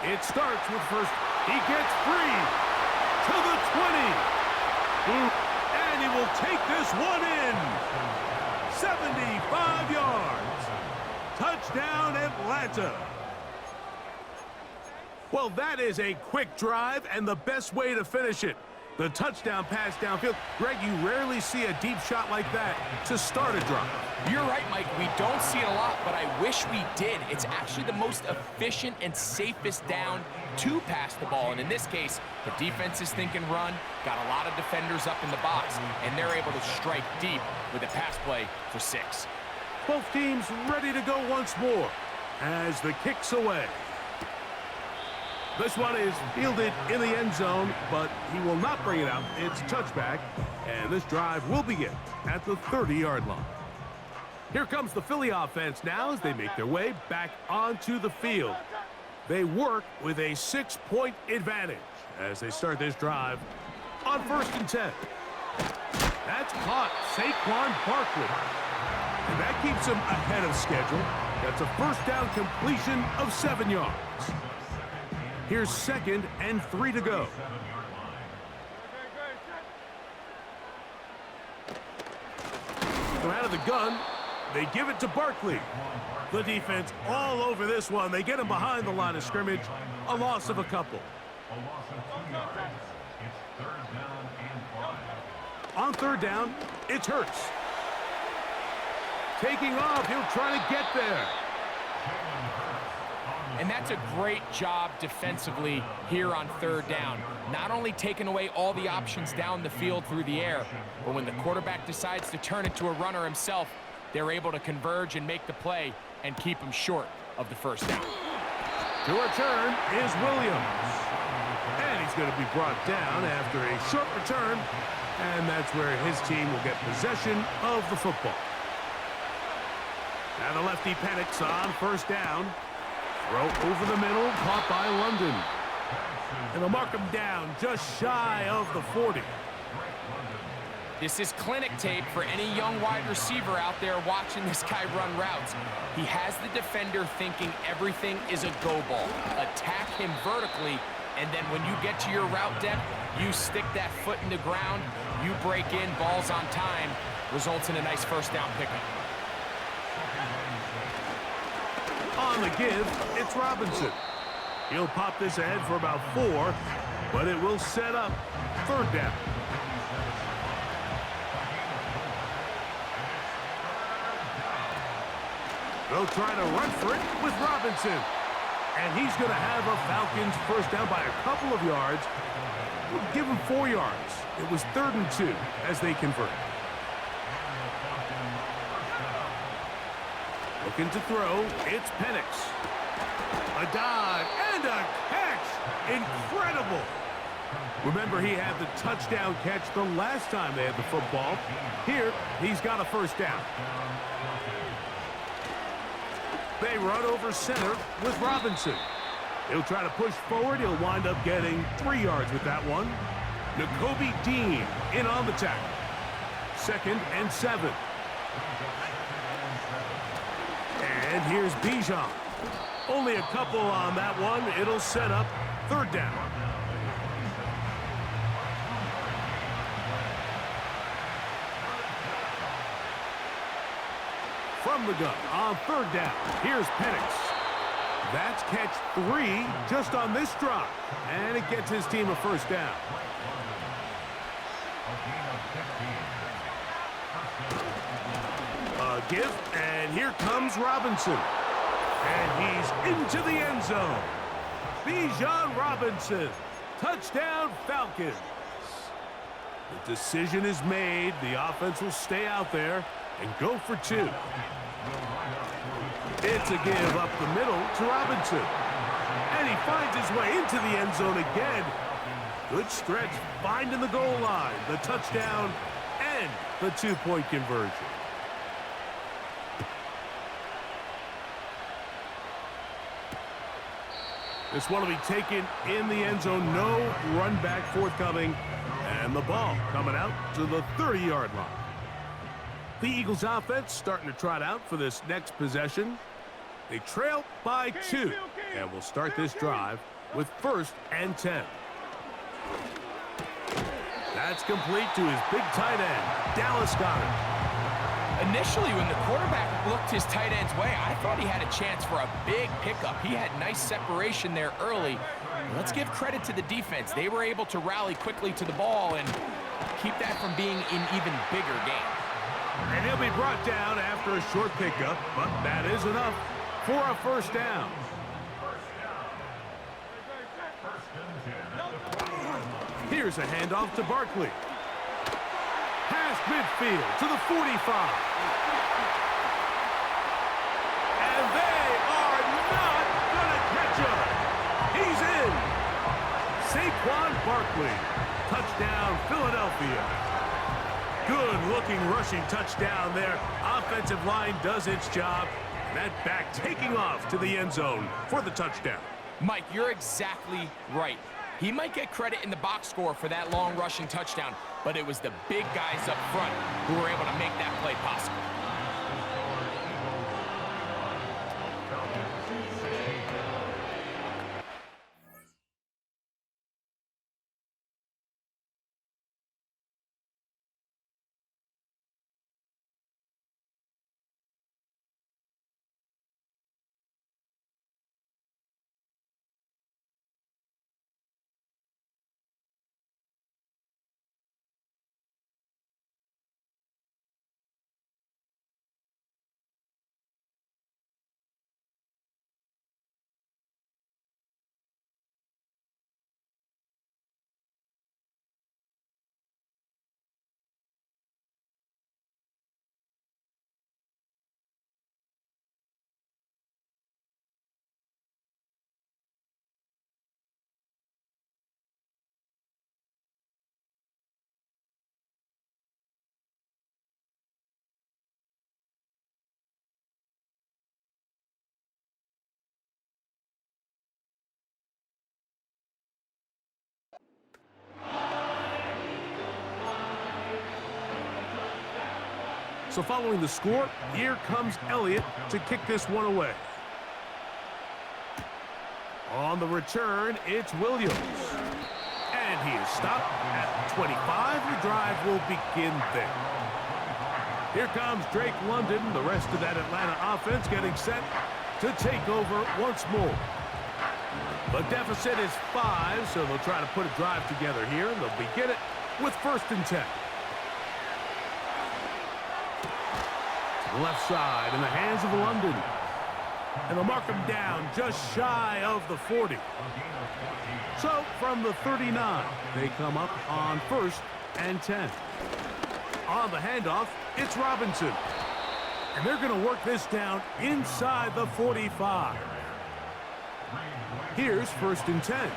It starts with first. He gets free to the 20. And he will take this one in. 75 yards. Touchdown, Atlanta. Well, that is a quick drive and the best way to finish it. The touchdown pass downfield. Greg, you rarely see a deep shot like that to start a drive. You're right, Mike. We don't see it a lot, but I wish we did. It's actually the most efficient and safest down to pass the ball. And in this case, the defense is thinking run, got a lot of defenders up in the box, and they're able to strike deep with a pass play for 6. Both teams ready to go once more as the kick's away. This one is fielded in the end zone, but he will not bring it out. It's touchback, and this drive will begin at the 30-yard line. Here comes the Philly offense now as they make their way back onto the field. They work with a 6-point advantage as they start this drive on 1st and 10. That's caught, Saquon Barkley. And that keeps him ahead of schedule. That's a first down completion of 7 yards. Here's 2nd and 3 to go. From out of the gun, they give it to Barkley. The defense all over this one. They get him behind the line of scrimmage. A loss of a couple. On 3rd down, it's Hurts. Taking off, he'll try to get there. And that's a great job defensively here on 3rd down. Not only taking away all the options down the field through the air, but when the quarterback decides to turn it to a runner himself, they're able to converge and make the play and keep him short of the 1st down. To return is Williams. And he's going to be brought down after a short return. And that's where his team will get possession of the football. Now the lefty Penix on 1st down. Throw over the middle, caught by London. And they'll mark him down just shy of the 40. This is clinic tape for any young wide receiver out there watching this guy run routes. He has the defender thinking everything is a go ball. Attack him vertically, and then when you get to your route depth, you stick that foot in the ground, you break in, balls on time, results in a nice 1st down pickup. On the give, it's Robinson. He'll pop this ahead for about 4, but it will set up 3rd down. They'll try to run for it with Robinson. And he's going to have a Falcons 1st down by a couple of yards. We'll give him 4 yards. It was 3rd and 2 as they convert. Looking to throw, it's Penix. A dive and a catch. Incredible. Remember, he had the touchdown catch the last time they had the football. Here, he's got a first down. They run over center with Robinson. He'll try to push forward. He'll wind up getting 3 yards with that one. N'Kobe Dean in on the tackle. 2nd and 7. And here's Bijan. Only a couple on that one. It'll set up 3rd down. From the gun on 3rd down. Here's Penix. That's catch 3 just on this drive. And it gets his team a first down. A give, and here comes Robinson. And he's into the end zone. Bijan Robinson. Touchdown Falcons. The decision is made. The offense will stay out there and go for 2. It's a give up the middle to Robinson. And he finds his way into the end zone again. Good stretch, finding the goal line, the touchdown, and the 2-point conversion. This one will be taken in the end zone. No run back forthcoming. And the ball coming out to the 30-yard line. The Eagles offense starting to trot out for this next possession. They trail by 2. And will start this drive with 1st and 10. That's complete to his big tight end, Dallas Goedert. Initially, when the quarterback looked his tight end's way, I thought he had a chance for a big pickup. He had nice separation there early. Let's give credit to the defense. They were able to rally quickly to the ball and keep that from being an even bigger game. And he'll be brought down after a short pickup, but that is enough for a first down. Here's a handoff to Barkley. Past midfield to the 45. And they are not going to catch him. He's in. Saquon Barkley. Touchdown, Philadelphia. Good-looking rushing touchdown there. Offensive line does its job. That back taking off to the end zone for the touchdown. Mike, you're exactly right. He might get credit in the box score for that long rushing touchdown, but it was the big guys up front who were able to make that play possible. So following the score, here comes Elliott to kick this one away. On the return, it's Williams. And he is stopped at 25. The drive will begin there. Here comes Drake London. The rest of that Atlanta offense getting set to take over once more. The deficit is 5, so they'll try to put a drive together here, and they'll begin it with 1st and 10. Left side in the hands of London. And they'll mark him down just shy of the 40. So from the 39, they come up on 1st and 10. On the handoff, it's Robinson. And they're going to work this down inside the 45. Here's 1st and 10.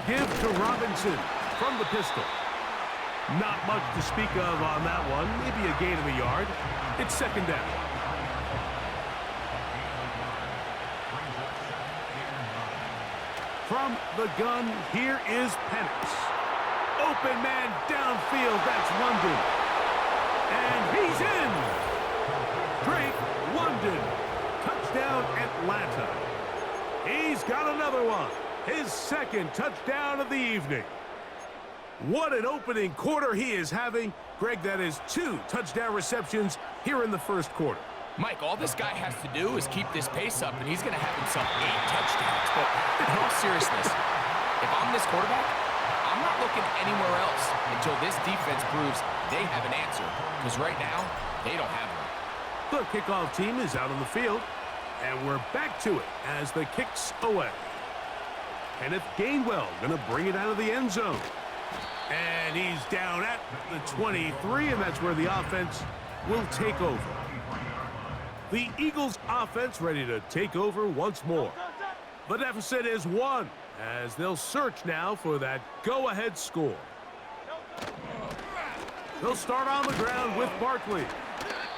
Give to Robinson from the pistol. Not much to speak of on that one. Maybe a gain of a yard. It's second down. From the gun, here is Penix. Open man downfield, that's London. And he's in! Drake London. Touchdown, Atlanta. He's got another one. His second touchdown of the evening. What an opening quarter he is having. Greg, that is 2 touchdown receptions here in the first quarter. Mike, all this guy has to do is keep this pace up, and he's going to have himself 8 touchdowns. But in all seriousness, if I'm this quarterback, I'm not looking anywhere else until this defense proves they have an answer. Because right now, they don't have one. The kickoff team is out on the field, and we're back to it as the kick's away. Kenneth Gainwell going to bring it out of the end zone. And he's down at the 23, and that's where the offense will take over. The Eagles offense ready to take over once more. The deficit is 1 as they'll search now for that go-ahead score. They'll start on the ground with Barkley.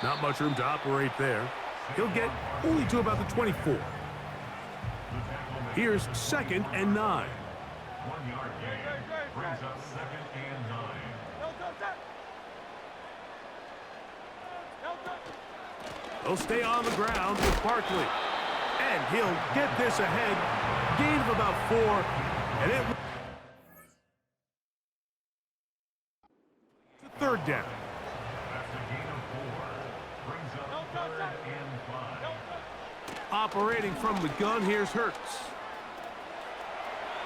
Not much room to operate there. He'll get only to about the 24. Here's 2nd and 9. 1 yard gain. Brings up 2nd and 9. They'll stay on the ground with Barkley. And he'll get this ahead. Gain of about 4. And it... 3rd down. Operating from the gun, here's Hurts.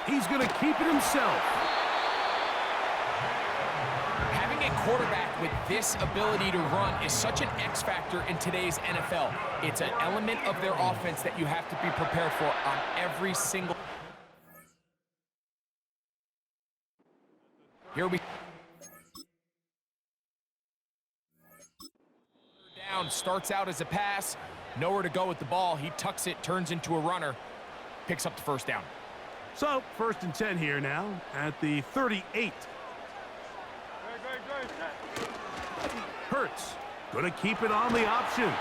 He's going to keep it himself. Having a quarterback with this ability to run is such an X factor in today's NFL. It's an element of their offense that you have to be prepared for on every single... Here we... Down, starts out as a pass. Nowhere to go with the ball. He tucks it, turns into a runner. Picks up the first down. So, 1st and 10 here now at the 38. Hurts gonna keep it on the option.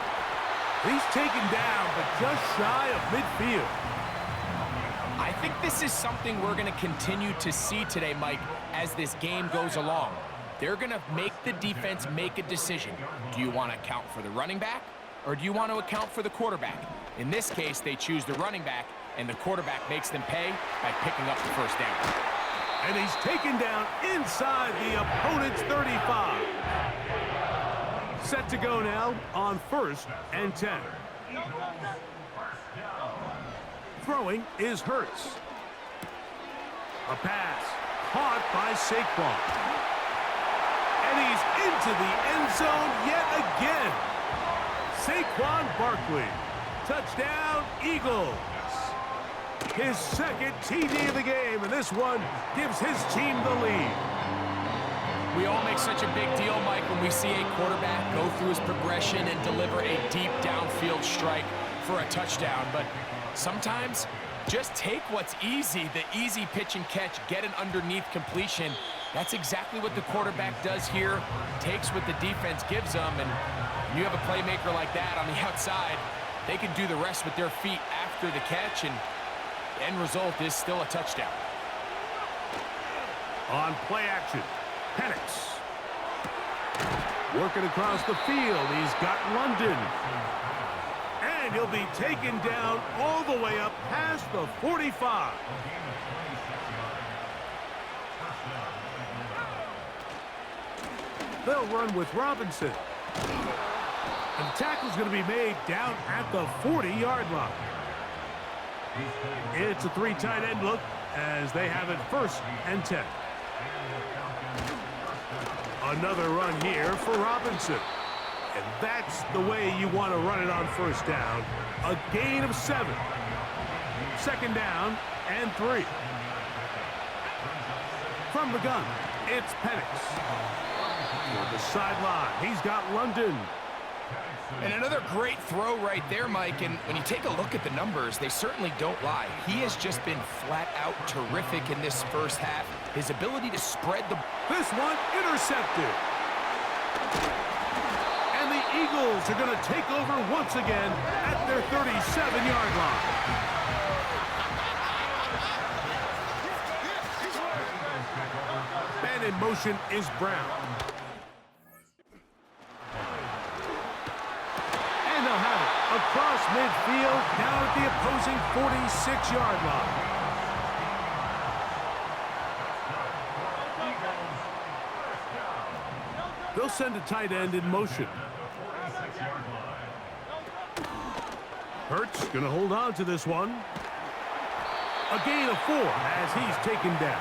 He's taken down, but just shy of midfield. I think this is something we're gonna continue to see today, Mike, as this game goes along. They're gonna make the defense make a decision. Do you want to account for the running back, or do you want to account for the quarterback? In this case, they choose the running back, and the quarterback makes them pay by picking up the first down. And he's taken down inside the opponent's 35. Set to go now on 1st and 10. Throwing is Hurts. A pass caught by Saquon. And he's into the end zone yet again. Saquon Barkley. Touchdown, Eagles. His 2nd TD of the game, and this one gives his team the lead. We all make such a big deal, Mike, when we see a quarterback go through his progression and deliver a deep downfield strike for a touchdown. But sometimes, just take what's easy, the easy pitch and catch, get an underneath completion. That's exactly what the quarterback does here, takes what the defense gives them, and you have a playmaker like that on the outside, they can do the rest with their feet after the catch, and the end result is still a touchdown. On play action, Penix. Working across the field, he's got London. And he'll be taken down all the way up past the 45. They'll run with Robinson. And the tackle's going to be made down at the 40-yard line. It's a 3 tight end look as they have it 1st and 10. Another run here for Robinson. And that's the way you want to run it on 1st down. A gain of 7. 2nd down and 3. From the gun, it's Penix. For the sideline, he's got London. And another great throw right there, Mike. And when you take a look at the numbers, they certainly don't lie. He has just been flat out terrific in this first half. His ability to spread the... This one intercepted. And the Eagles are going to take over once again at their 37-yard line. Man in motion is Brown. And they'll have it across midfield down at the opposing 46-yard line. They'll send a tight end in motion. Hurts going to hold on to this one. A gain of 4 as he's taken down.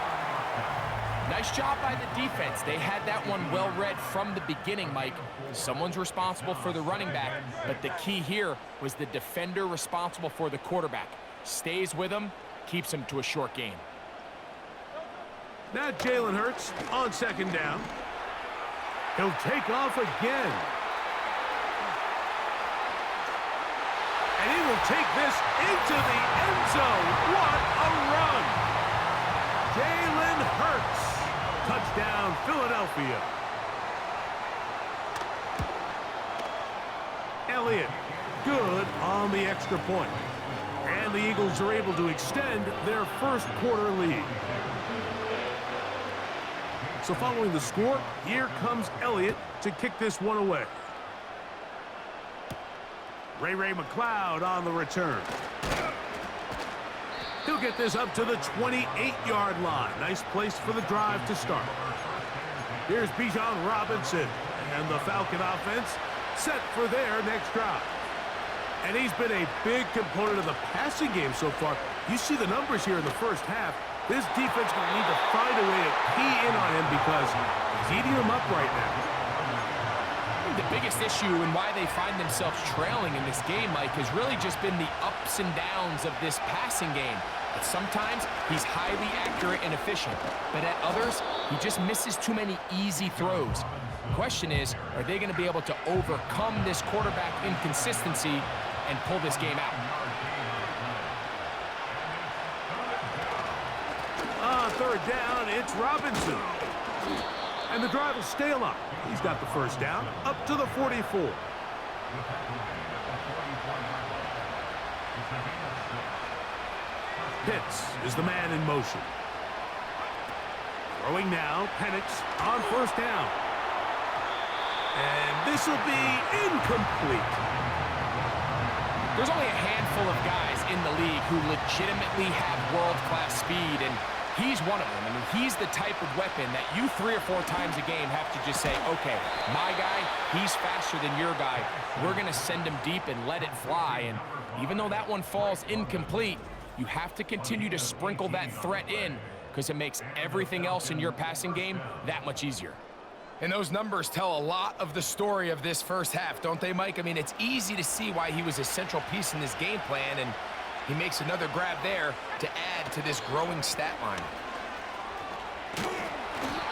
Nice job by the defense. They had that one well read from the beginning, Mike. Someone's responsible for the running back, but the key here was the defender responsible for the quarterback. Stays with him, keeps him to a short game. Now Jalen Hurts on second down. He'll take off again. And he will take this into the end zone. What a run! Jalen Hurts. Touchdown, Philadelphia. Elliott, good on the extra point. And the Eagles are able to extend their first quarter lead. So following the score, here comes Elliott to kick this one away. Ray McLeod on the return. He'll get this up to the 28-yard line. Nice place for the drive to start. Here's Bijan Robinson, and the Falcon offense set for their next drive. And he's been a big component of the passing game so far. You see the numbers here in the first half. This defense will need to find a way to key in on him because he's eating them up right now. The biggest issue and why they find themselves trailing in this game, Mike, has really just been the ups and downs of this passing game. But sometimes he's highly accurate and efficient, but at others, he just misses too many easy throws. The question is, are they going to be able to overcome this quarterback inconsistency and pull this game out? On third down, it's Robinson. And the drive will stay alive. He's got the first down up to the 44. Pitts is the man in motion. Throwing now, Penix on first down. And this will be incomplete. There's only a handful of guys in the league who legitimately have world-class speed, and he's one of them. I mean, he's the type of weapon that you 3 or 4 times a game have to just say, okay, my guy, he's faster than your guy. We're going to send him deep and let it fly. And even though that one falls incomplete, you have to continue to sprinkle that threat in because it makes everything else in your passing game that much easier. And those numbers tell a lot of the story of this first half, don't they, Mike? I mean, it's easy to see why he was a central piece in this game plan, and he makes another grab there to add to this growing stat line.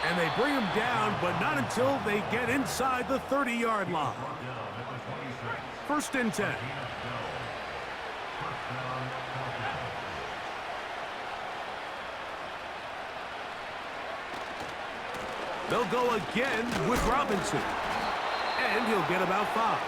And they bring him down, but not until they get inside the 30-yard line. First and 10. They'll go again with Robinson. And he'll get about 5.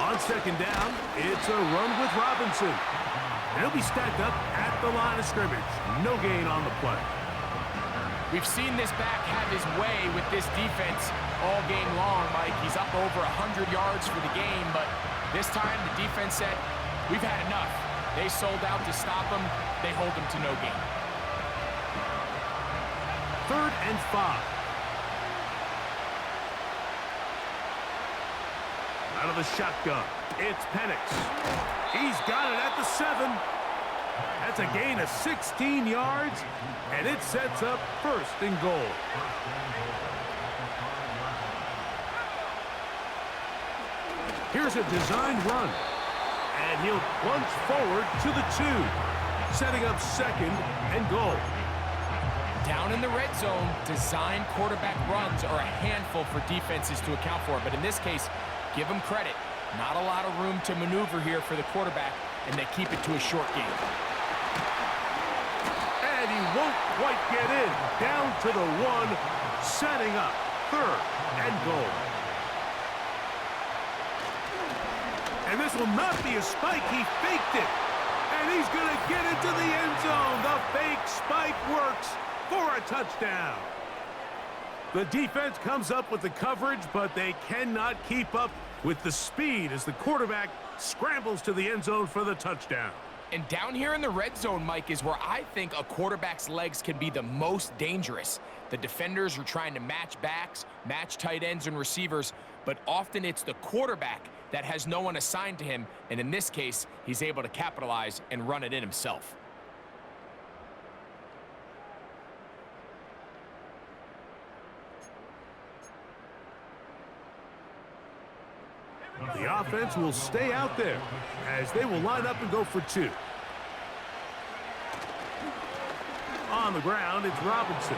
On second down, it's a run with Robinson. And he'll be stacked up at the line of scrimmage. No gain on the play. We've seen this back have his way with this defense all game long, Mike. He's up over 100 yards for the game, but this time the defense said, we've had enough. They sold out to stop him. They hold him to no gain. 3rd and 5. Out of the shotgun, it's Penix. He's got it at the 7. That's a gain of 16 yards, and it sets up 1st and goal. Here's a designed run, and he'll plunge forward to the 2. setting up second and goal. Down in the red zone, design quarterback runs are a handful for defenses to account for. But in this case, give them credit. Not a lot of room to maneuver here for the quarterback, and they keep it to a short game. And he won't quite get in. Down to the 1, setting up third and goal. And this will not be a spike. He faked it. And he's going to get into the end zone. The fake spike works for a touchdown. The defense comes up with the coverage, but they cannot keep up with the speed as the quarterback scrambles to the end zone for the touchdown. And down here in the red zone, Mike, is where I think a quarterback's legs can be the most dangerous. The defenders are trying to match backs, match tight ends and receivers, but often it's the quarterback that has no one assigned to him, and in this case, he's able to capitalize and run it in himself. The offense will stay out there as they will line up and go for 2. On the ground, it's Robinson.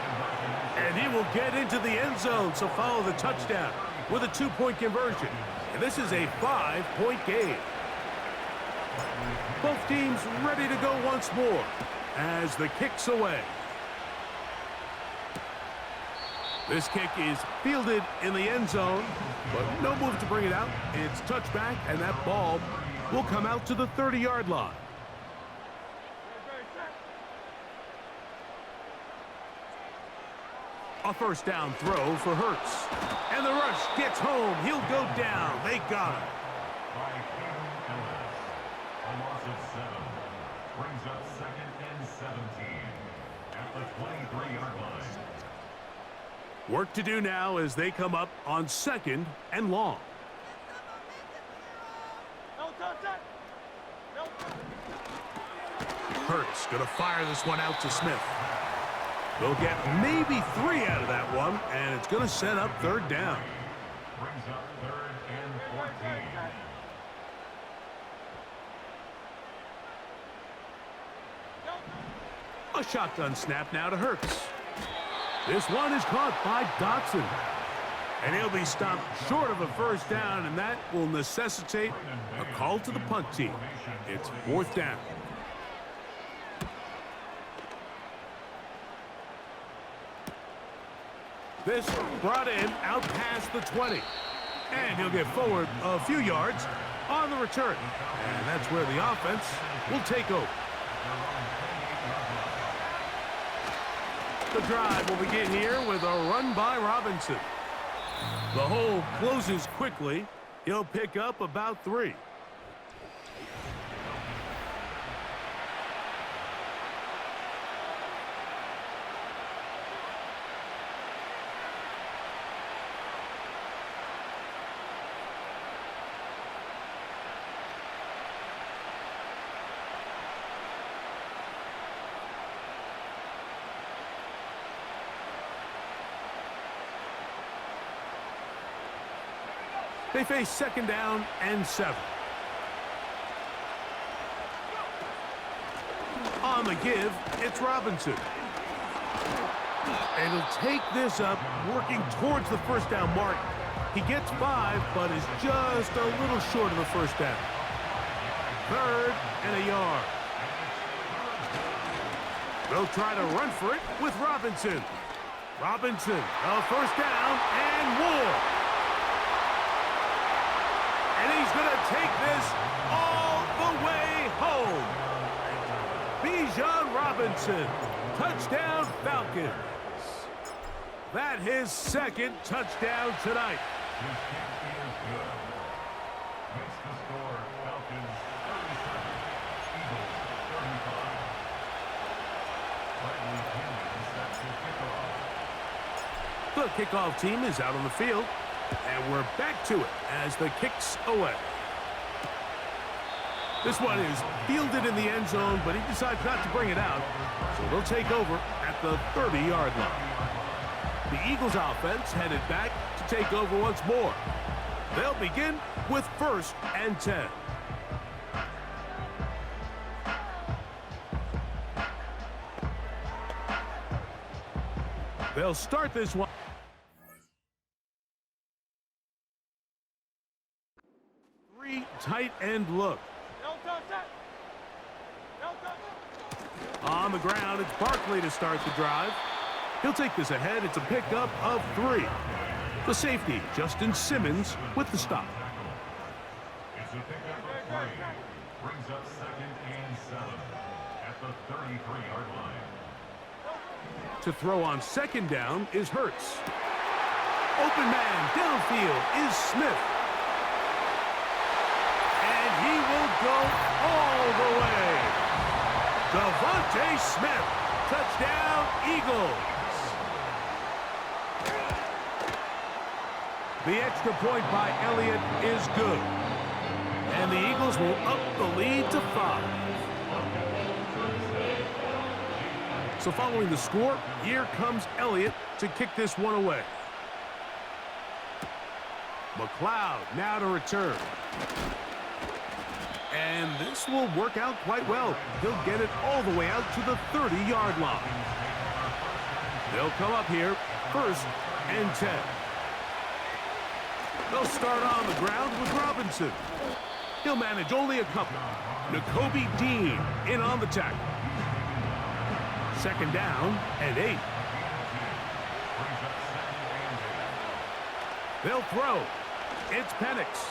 And he will get into the end zone, so follow the touchdown with a 2-point conversion. And this is a 5-point game. Both teams ready to go once more as the kick's away. This kick is fielded in the end zone, but no move to bring it out. It's touchback, and that ball will come out to the 30-yard line. A first down throw for Hurts. And the rush gets home. He'll go down. They got him. A loss of 7. Brings up 2nd and 17 at the 23-yard line. Work to do now as they come up on 2nd and long. Hurts going to fire this one out to Smith. They'll get maybe 3 out of that one, and it's going to set up 3rd down. Brings up 3rd and 14. A shotgun snap now to Hurts. This one is caught by Dotson. And he'll be stopped short of a first down, and that will necessitate a call to the punt team. It's 4th down. This brought in out past the 20. And he'll get forward a few yards on the return. And that's where the offense will take over. The drive will begin here with a run by Robinson. The hole closes quickly. He'll pick up about 3. They face 2nd down and 7. On the give, it's Robinson. And he'll take this up, working towards the first down mark. He gets 5, but is just a little short of the first down. 3rd and a yard. They'll try to run for it with Robinson. Robinson, a first down and more. And he's going to take this all the way home. Bijan Robinson, touchdown Falcons. That his 2nd touchdown tonight. His kick is good. Makes the score Falcons 37, Eagles 35. Bradley Henry sets the kickoff. The kickoff team is out on the field. And we're back to it as the kick's away. This one is fielded in the end zone, but he decides not to bring it out. So they'll take over at the 30-yard line. The Eagles offense headed back to take over once more. They'll begin with 1st and 10. They'll start this one. Three tight end look. On the ground, it's Barkley to start the drive. He'll take this ahead. It's a pickup of 3. The safety, Justin Simmons, with the stop. It's a pickup of 3. Brings up 2nd and 7 at the 33-yard line. To throw on 2nd down is Hurts. Open man downfield is Smith. And he will go all the way. Devontae Smith, touchdown Eagles. The extra point by Elliott is good. And the Eagles will up the lead to 5. So following the score, here comes Elliott to kick this one away. McLeod now to return. And this will work out quite well. He'll get it all the way out to the 30-yard line. They'll come up here, 1st and 10. They'll start on the ground with Robinson. He'll manage only a couple. Nakobe Dean in on the tackle. 2nd down and 8. They'll throw. It's Penix.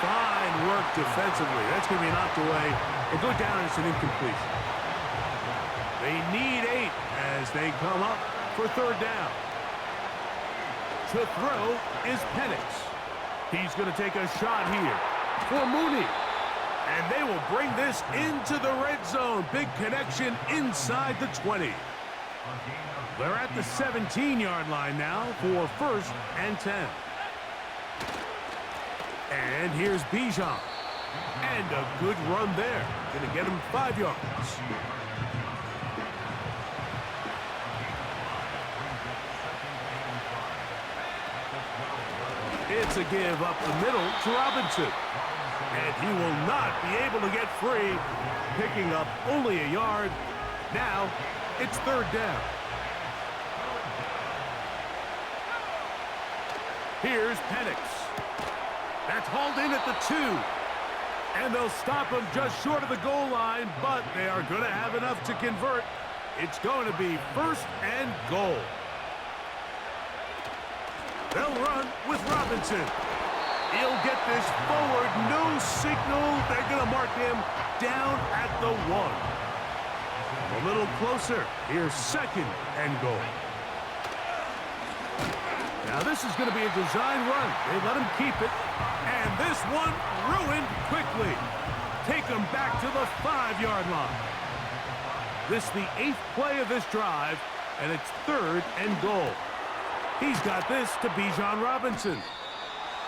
Fine work defensively. That's going to be knocked away and go down as an incompletion. They need 8 as they come up for 3rd down. To throw is Penix. He's going to take a shot here for Mooney. And they will bring this into the red zone. Big connection inside the 20. They're at the 17-yard line now for 1st and 10. And here's Bijan. And a good run there. Going to get him 5 yards. It's a give up the middle to Robinson. And he will not be able to get free, picking up only a yard. Now, it's 3rd down. Here's Penix. That's hauled in at the 2. And they'll stop him just short of the goal line, but they are going to have enough to convert. It's going to be 1st and goal. They'll run with Robinson. He'll get this forward, no signal. They're going to mark him down at the 1. A little closer. Here's 2nd and goal. Now this is going to be a design run. They let him keep it. And this one ruined quickly. Take him back to the 5-yard line. This is the 8th play of this drive, and it's 3rd and goal. He's got this to Bijan Robinson.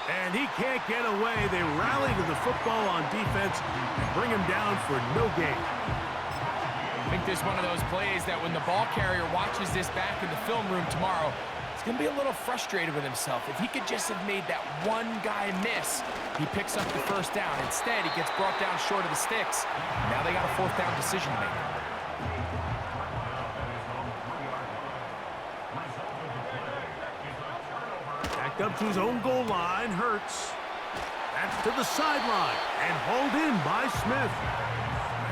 And he can't get away. They rally to the football on defense and bring him down for no gain. I think this is one of those plays that when the ball carrier watches this back in the film room tomorrow, he's going to be a little frustrated with himself. If he could just have made that one guy miss, he picks up the 1st down. Instead, he gets brought down short of the sticks. Now they got a 4th down decision to make. Backed up to his own goal line, Hurts. That's to the sideline and hauled in by Smith.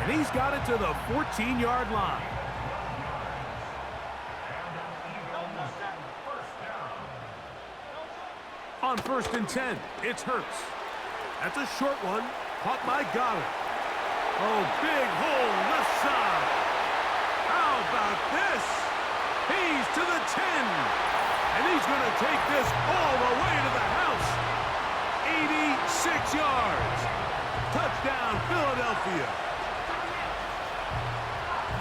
And he's got it to the 14-yard line. On 1st and 10, it's Hurts. That's a short one, caught by Goddard. Oh, big hole left side. How about this? He's to the 10. And he's going to take this all the way to the house. 86 yards. Touchdown, Philadelphia.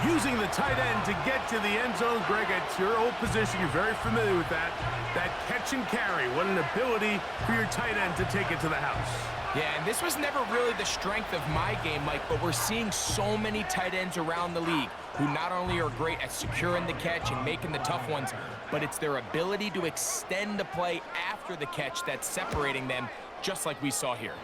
Using the tight end to get to the end zone, Greg, it's your old position. You're very familiar with that. That catch and carry. What an ability for your tight end to take it to the house. Yeah, and this was never really the strength of my game, Mike, but we're seeing so many tight ends around the league who not only are great at securing the catch and making the tough ones, but it's their ability to extend the play after the catch that's separating them, just like we saw here.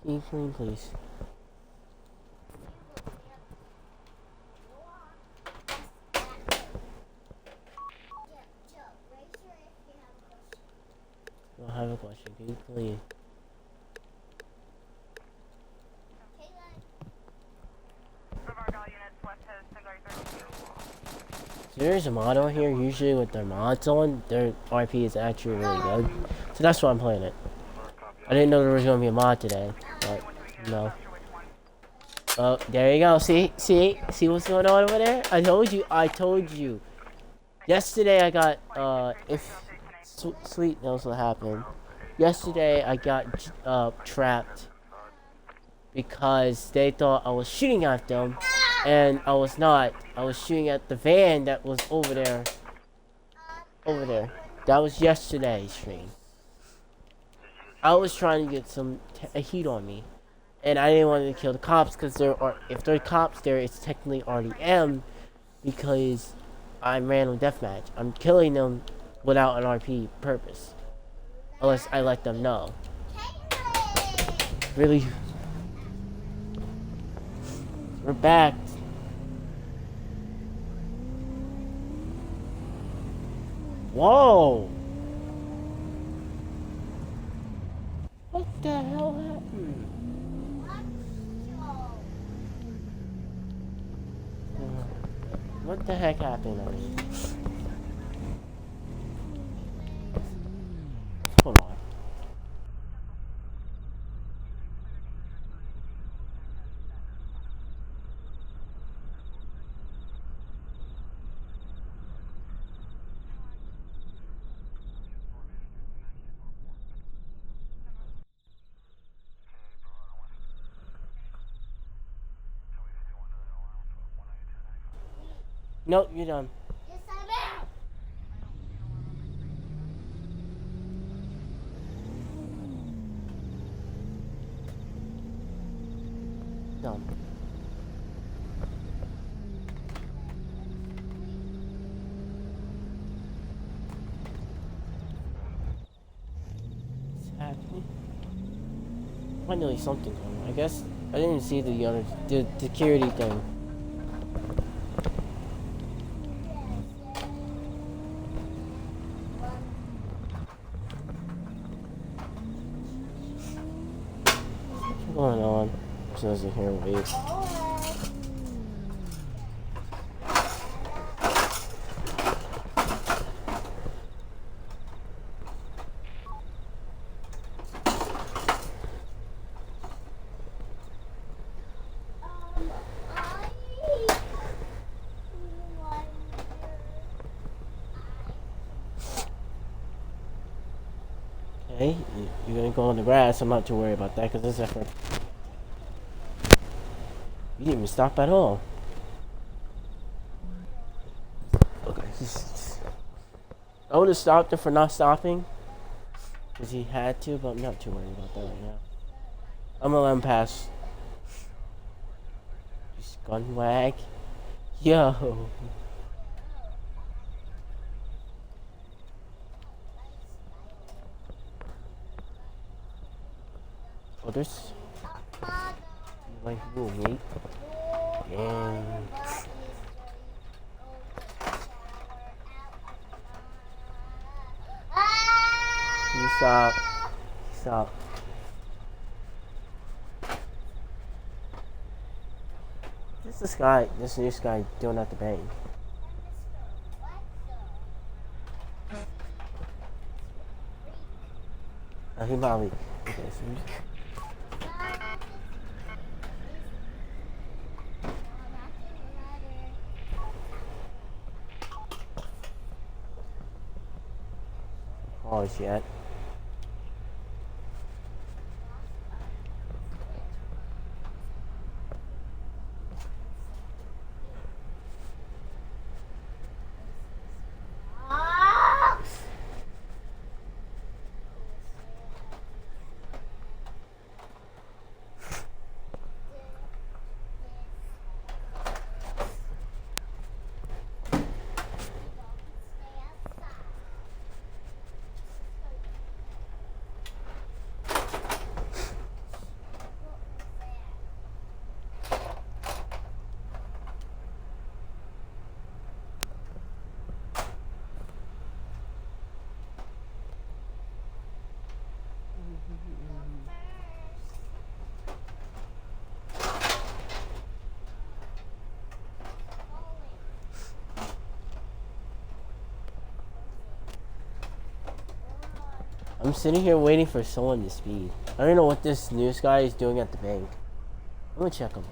Can you clean, please? I have a question. Can you clean? So there's a mod on here. Usually with their mods on, their RP is actually really good. So that's why I'm playing it. I didn't know there was going to be a mod today, but no. Oh, there you go. See what's going on over there? I told you. Yesterday I got, if Sweet knows what happened. Yesterday I got, trapped because they thought I was shooting at them, and I was not. I was shooting at the van that was over there. Over there. That was yesterday's stream. I was trying to get some heat on me, and I didn't want to kill the cops because if there are cops there, it's technically RDM because I'm random deathmatch. I'm killing them without an RP purpose, unless I let them know. Really, we're back. Whoa! What the hell happened? What the heck happened? Hold on. Nope, you're done. Yes, I am. Done. What's happening? Finally, something's wrong. I guess I didn't see the security thing. What's going on? Says it here, wait. Okay, you're gonna go on the grass. I'm not too worried about that because this effort. You didn't even stop at all. Okay. I would have stopped him for not stopping. Because he had to, but I'm not too worried about that right now. I'm gonna let him pass. You scunwag. Yo. Oh, there's... like, whoa, mate. Dang. You stop. Stop. This new guy doing at the bank. Oh, he probably. Okay, so college yet. I'm sitting here waiting for someone to speed. I don't know what this news guy is doing at the bank. I'm gonna check up on that.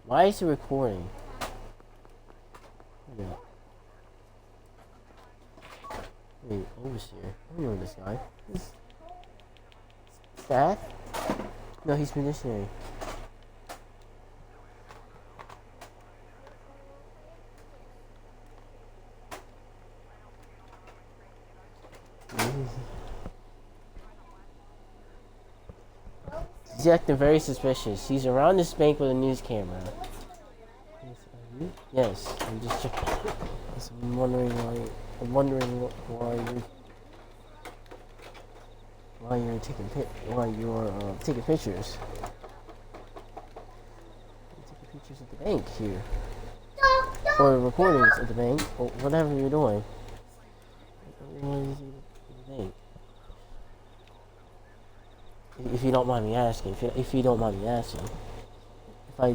Why is it recording? Yeah. Wait, overseer. I don't know this guy. This staff? No, he's missionary. He's acting very suspicious. He's around this bank with a news camera. Yes, I'm just checking. I'm wondering why you're taking pictures. Taking pictures at the bank here, or recordings at the bank, or whatever you're doing. If you don't mind me asking, if you don't mind me asking, I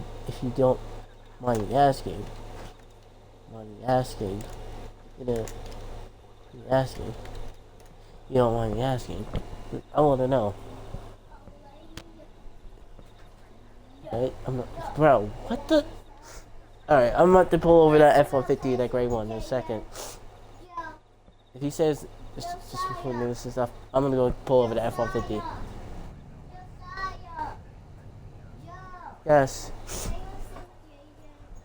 want to know. Right? Bro, what the? Alright, I'm about to pull over that F-150, that gray one, in a second. If he says, just before this and stuff, I'm gonna go pull over the F-150. Yes.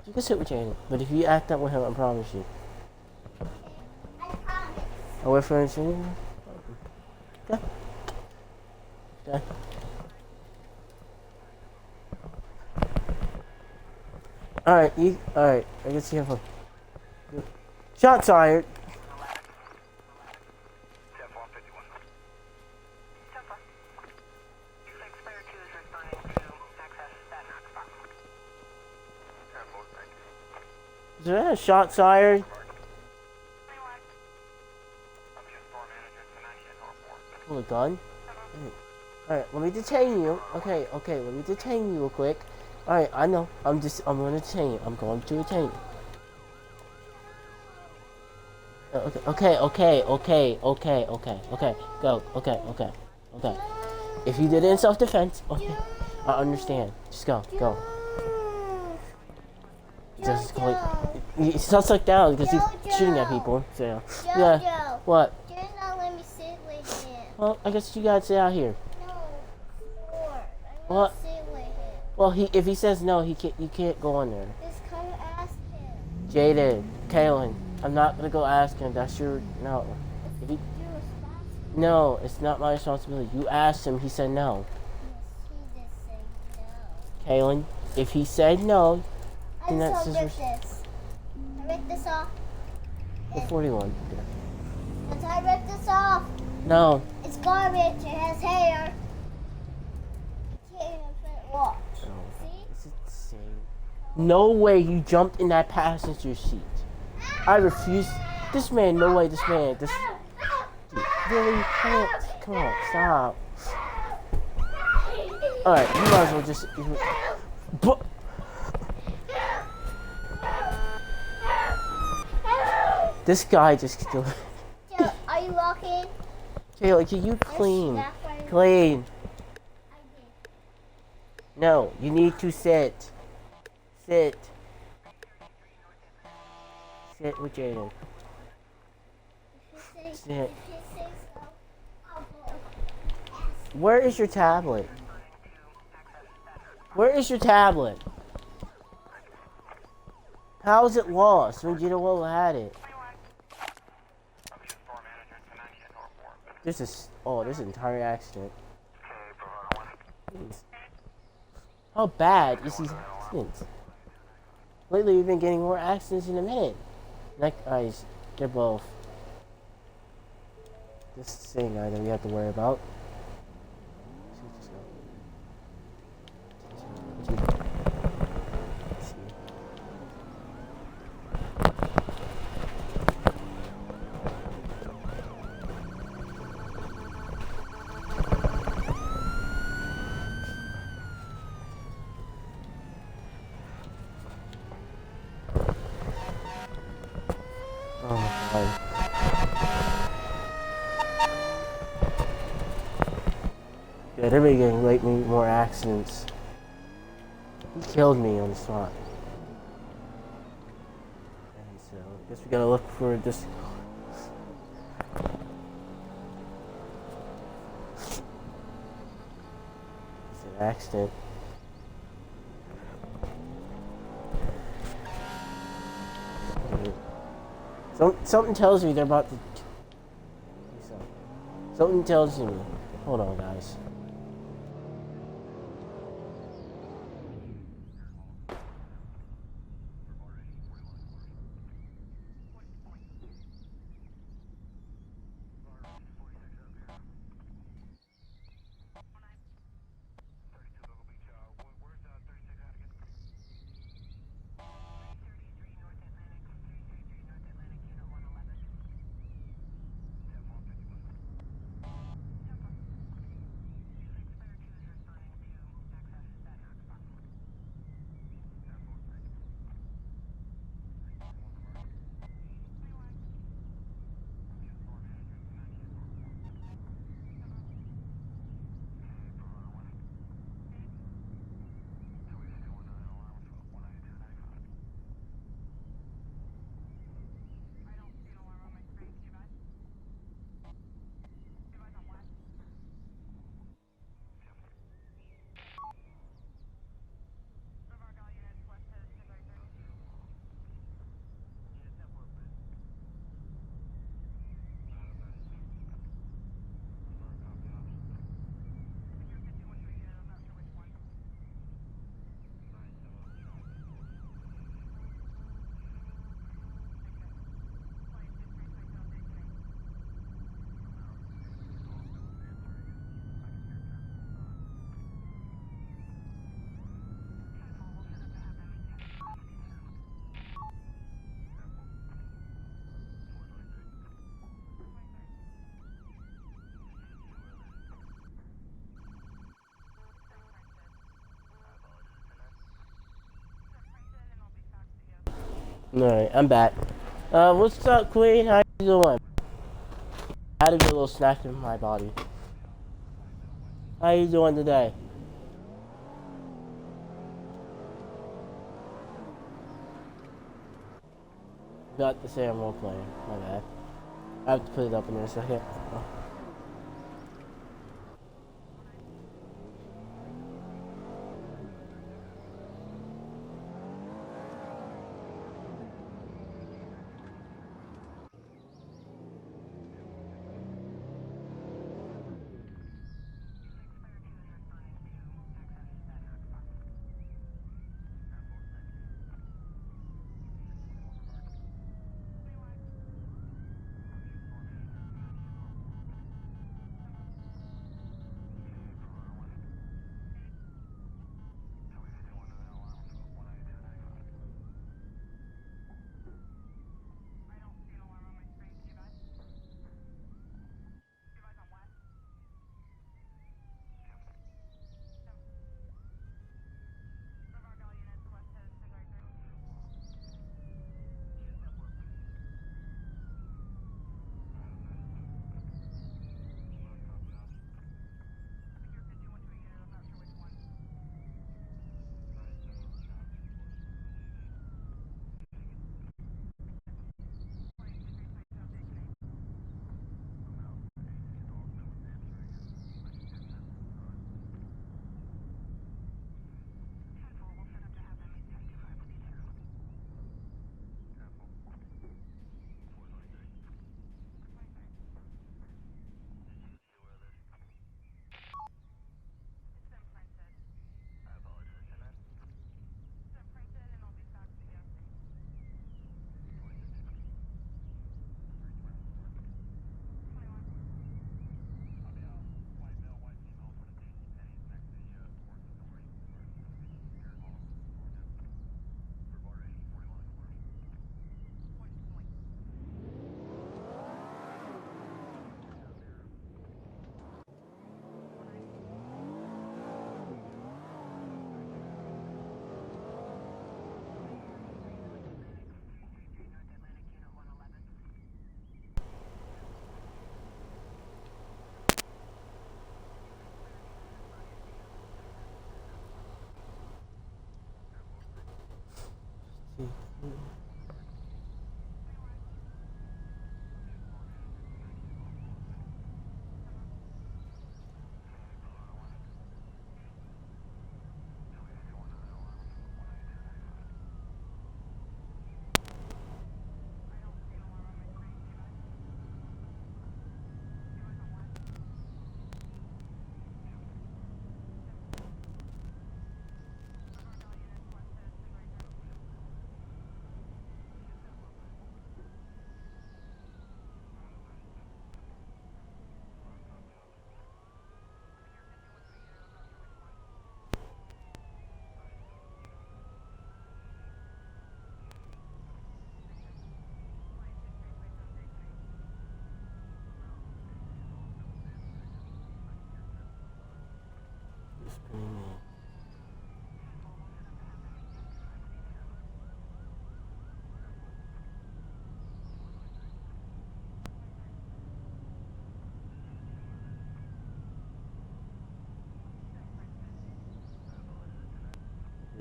You can sit with Jaden, but if you act up with him, I promise you. I'll wait for him. Okay. Okay. Alright, alright, I can see him. Shots fired. Is there a shot fired? Pull a gun? Alright, let me detain you. Okay, let me detain you real quick. Alright, I know. I'm gonna detain you. I'm going to detain you. Okay. Go. Okay. If you did it in self-defense, okay. I understand. Just go. Just go. He sounds like that because he's shooting at people. So, yeah. What? You're not letting me sit with him. Well, I guess you gotta sit out here. No, I What? want to sit with him. Well, if he says no, you can't go in there. Just come ask him. Jaden, Kaylin, I'm not gonna go ask him. That's your no. If he, You're responsible. no, it's not my responsibility. You asked him. He said no. Yes, he did say no. Kaylin, if he said no, then I that's just his. rip this. I rip this off. The 41. Yeah. Once I rip this off, No. it's garbage. It has hair. You can't even fit walk. No. See? It's insane. No way you jumped in that passenger seat. I refuse. This man, no way. This man. This. Dude, really? Come on. Stop. All right. You might as well just. But. This guy just killed. Joe, are you walking? Kayla, can you clean? Clean. No, you need to sit. Sit with Jaden. Sit. Where is your tablet? How is it lost when Gino had it? There's an entire accident. Jeez. How bad is these accidents? Lately, we've been getting more accidents in a minute. Guys, they're both. This is the same guy that we have to worry about. Oh my god. Yeah, they're getting late me more accidents. He killed me on the spot. And so I guess we gotta look for this. It's an accident. Something tells me they're about to. Something tells me. Hold on, guys. Alright, I'm back. What's up, Queen? How you doing? I had to get a little snack in my body. How you doing today? Got the same role player. My bad. I have to put it up in a second.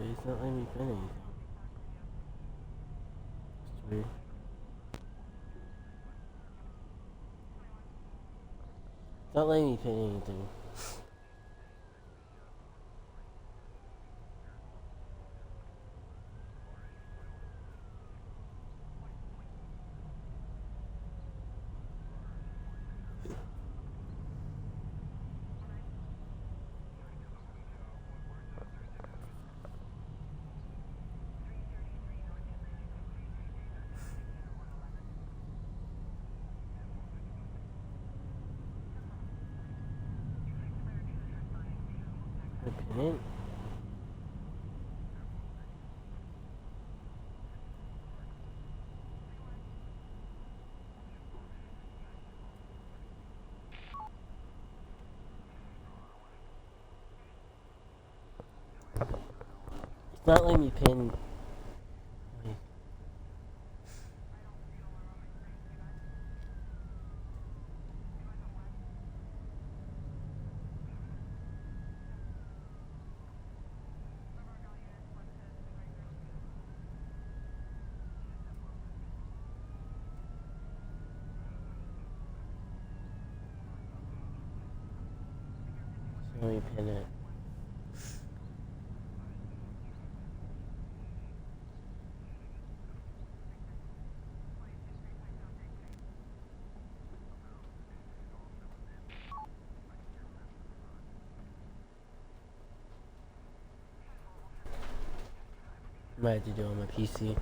It's not letting me pin anything. It's weird. It's not letting me pin anything. Pin it. It's not letting me pin. Wait. Let me pin it. Might have to do it on my PC.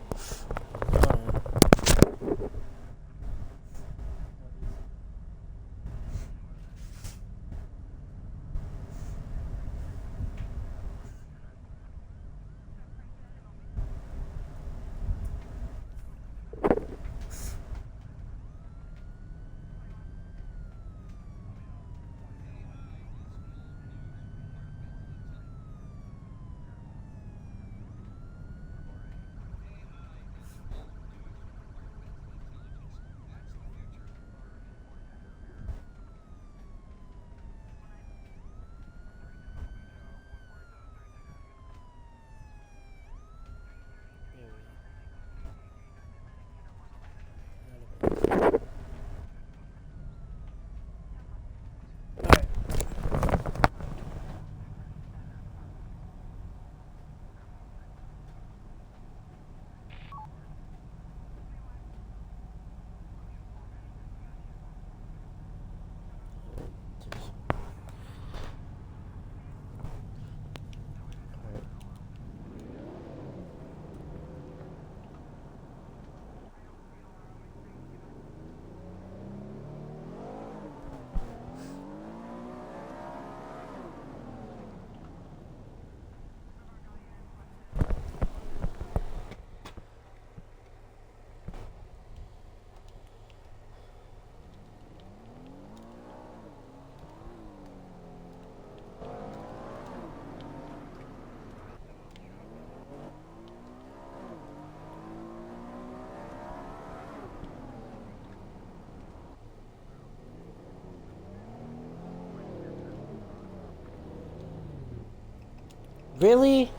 Really?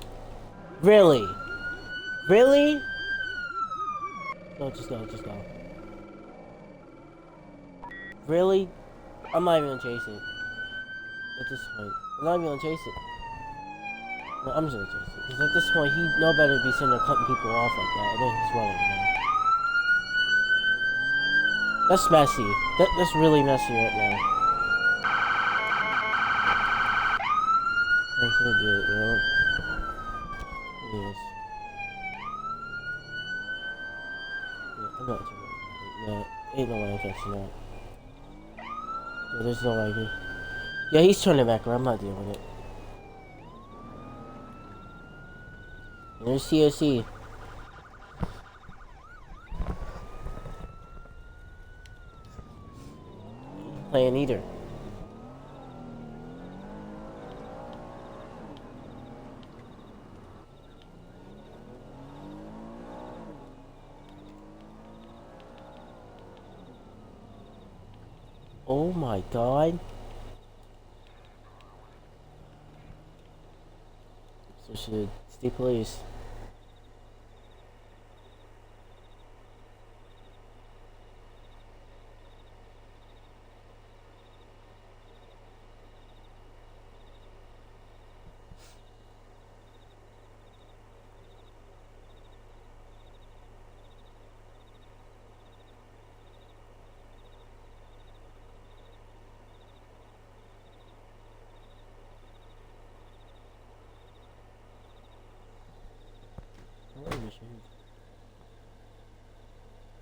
Really? Really? No, just go, just go. Really? I'm not even gonna chase it. At this point. I'm not even gonna chase it. No, I'm just gonna chase it. Because at this point, he no better to be sitting there cutting people off like that. And then he's running, man. That's messy. That's really messy right now. I should do it, you know? Yes. Yeah, I'm not too worried about it. Yeah, ain't no way I'm catching that. Yeah, there's no way I can. Yeah, he's turning back around. I'm not dealing with it. And there's CSC. Playing either. Oh my god. So should stay police.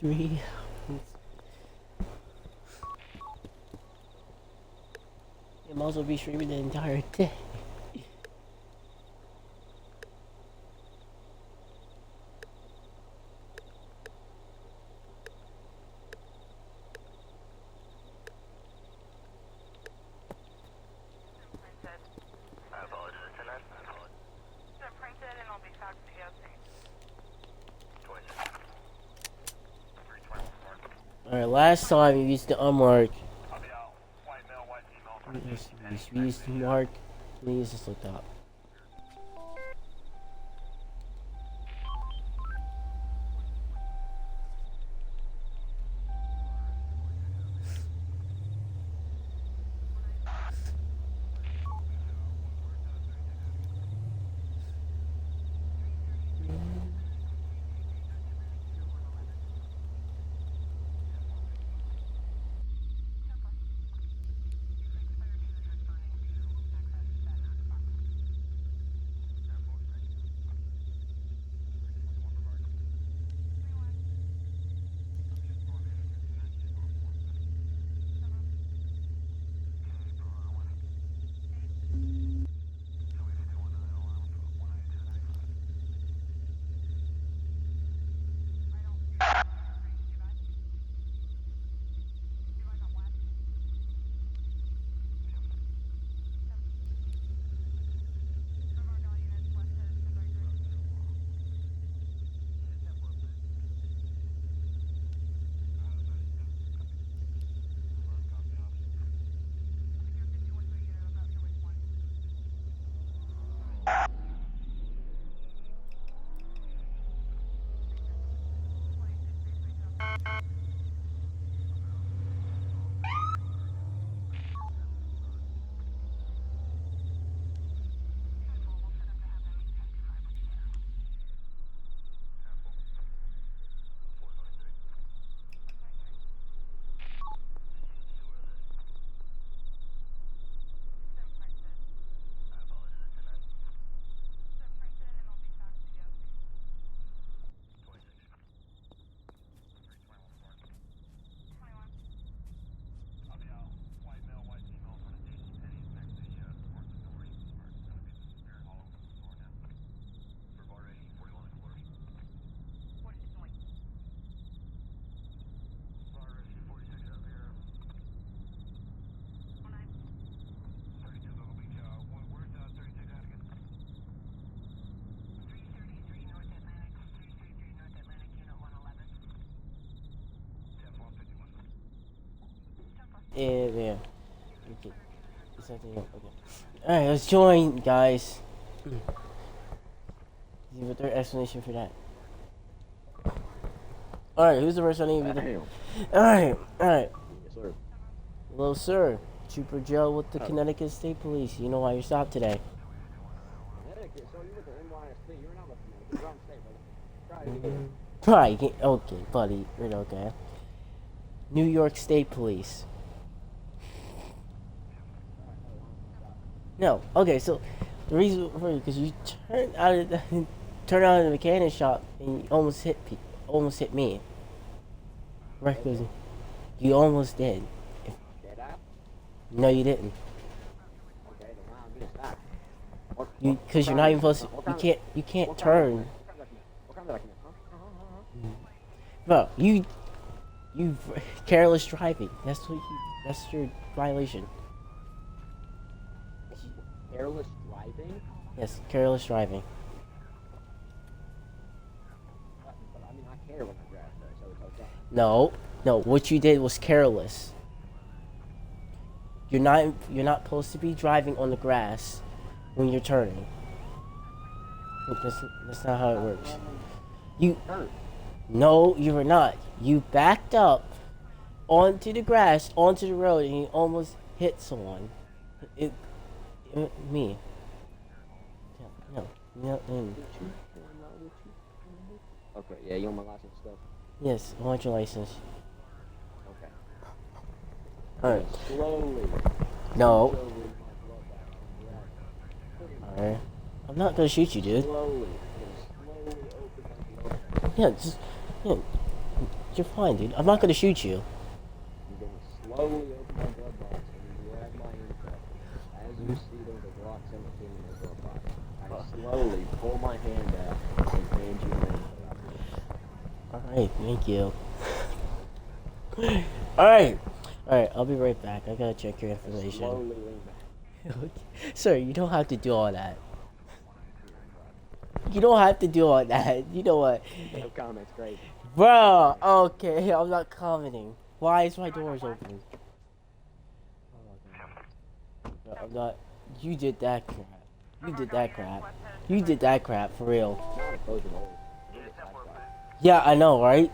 Three. You might as well be streaming the entire day. Alright, last time you used the unmark. We used the mark. We used this look up. Yeah. Okay. It's something else. Okay. Alright, let's join, guys. See what their explanation for that. All right, who's the first one to be the? All right, all right. Yes, sir. Hello, sir. Trooper Joe with the Connecticut State Police. You know why you're stopped today? Connecticut, so you with the NYSP. You're not with Connecticut. You're on state, brother. Try it again. Right. Okay, buddy. You're okay. New York State Police. No. Okay, so the reason for you because you turned out of the mechanic shop and you almost hit me. Right, 'cause you almost did. Did I? No, you didn't. Okay, then why I'm gonna stop? Because you're not even supposed to. You can't turn. What kind of document, huh? Bro, you careless driving. That's your violation. Careless driving? Yes, careless driving. But I mean, I care when I drive, so it's okay. No, what you did was careless. You're not supposed to be driving on the grass when you're turning. That's not how it works. No, you were not. You backed up onto the grass, onto the road, and you almost hit someone. Me. No. Okay, yeah, you want my license stuff? Yes, I want your license. Okay. Alright. Slowly. No. Alright. I'm not gonna shoot you, dude. Slowly. Yeah, you're fine, dude. I'm not gonna shoot you. You're gonna slowly open my glove box and grab my info. As you see, there's a Glock 17 in the glove box. I slowly pull my hand out and hand you my info. Alright, thank you. Alright, I'll be right back. I gotta check your information. Slowly lean back. Sir, you don't have to do all that. You don't have to do all that. You know what? No comments, great. Bro, okay, I'm not commenting. Why is my doors open? No, I'm not. You did that crap. You did that crap, for real. Yeah, I know, right?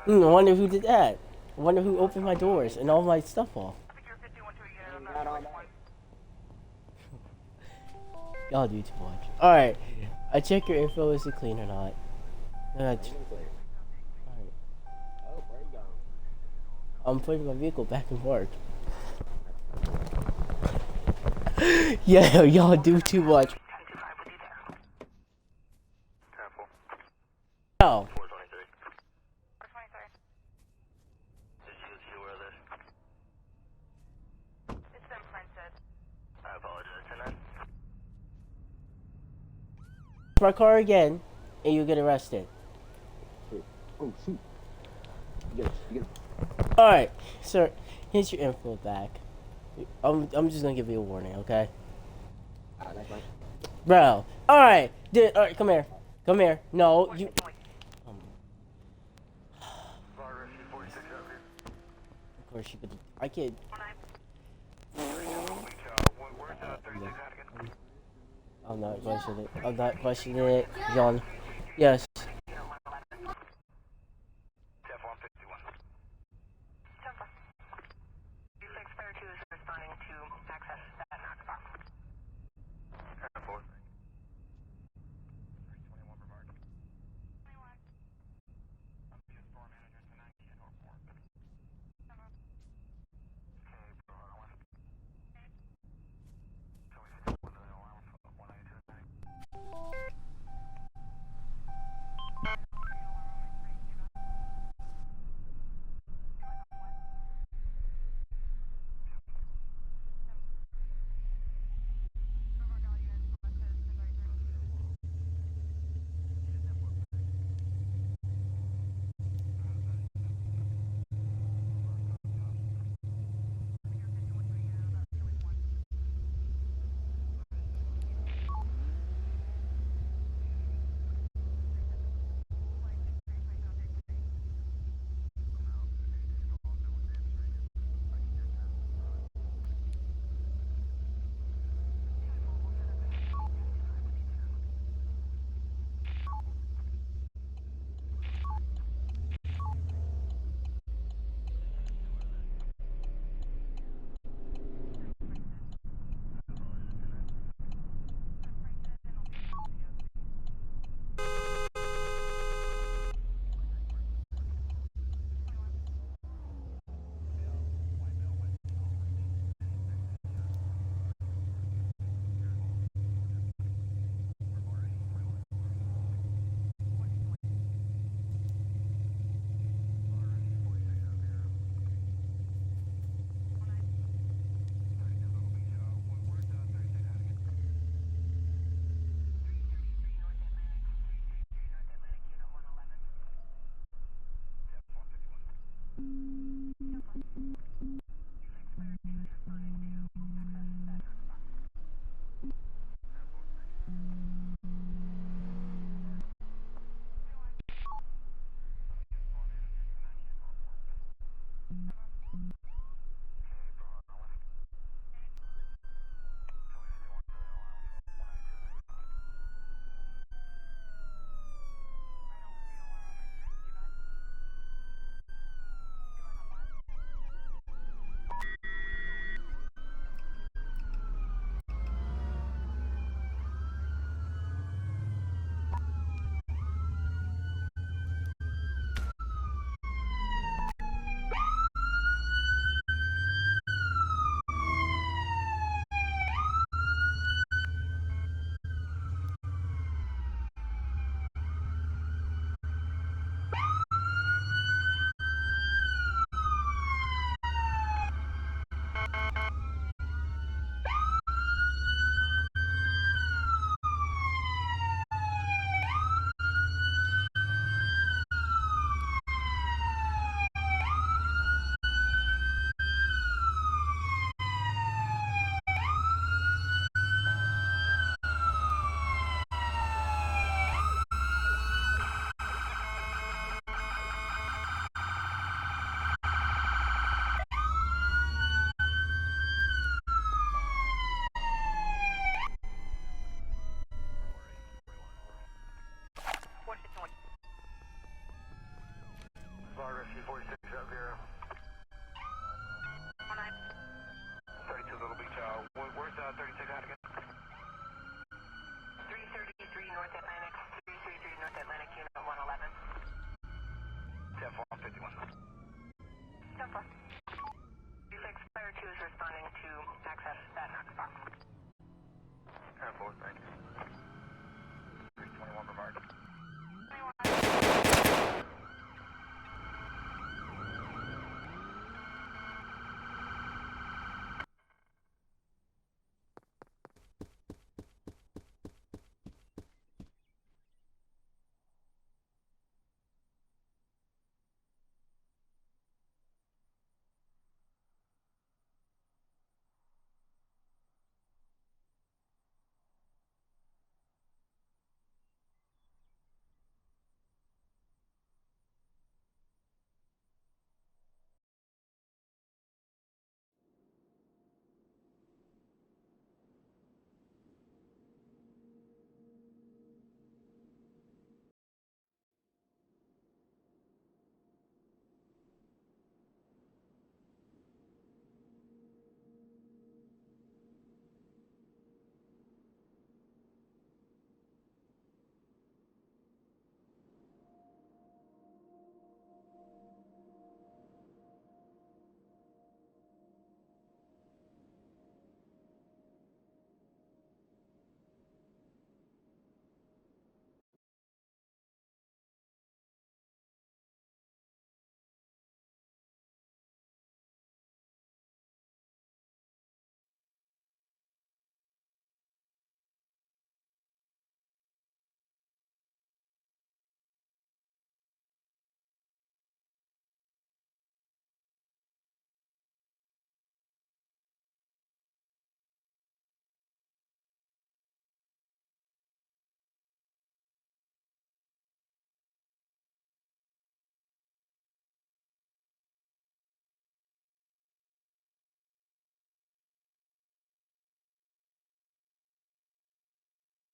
I wonder who did that. I wonder who opened my doors and all my stuff off. Y'all do too much. Alright, I check your info, is it clean or not? Alright. I'm putting my vehicle back in park. Yeah, y'all do too much. Oh. My car again, and you get arrested. Oh shoot! You get it. All right, sir. Here's your info back. I'm just gonna give you a warning, okay? That's fine. Bro. All right, dude. All right, come here. No, you. Of course you could. I could. I'm not questioning it. John. Yes.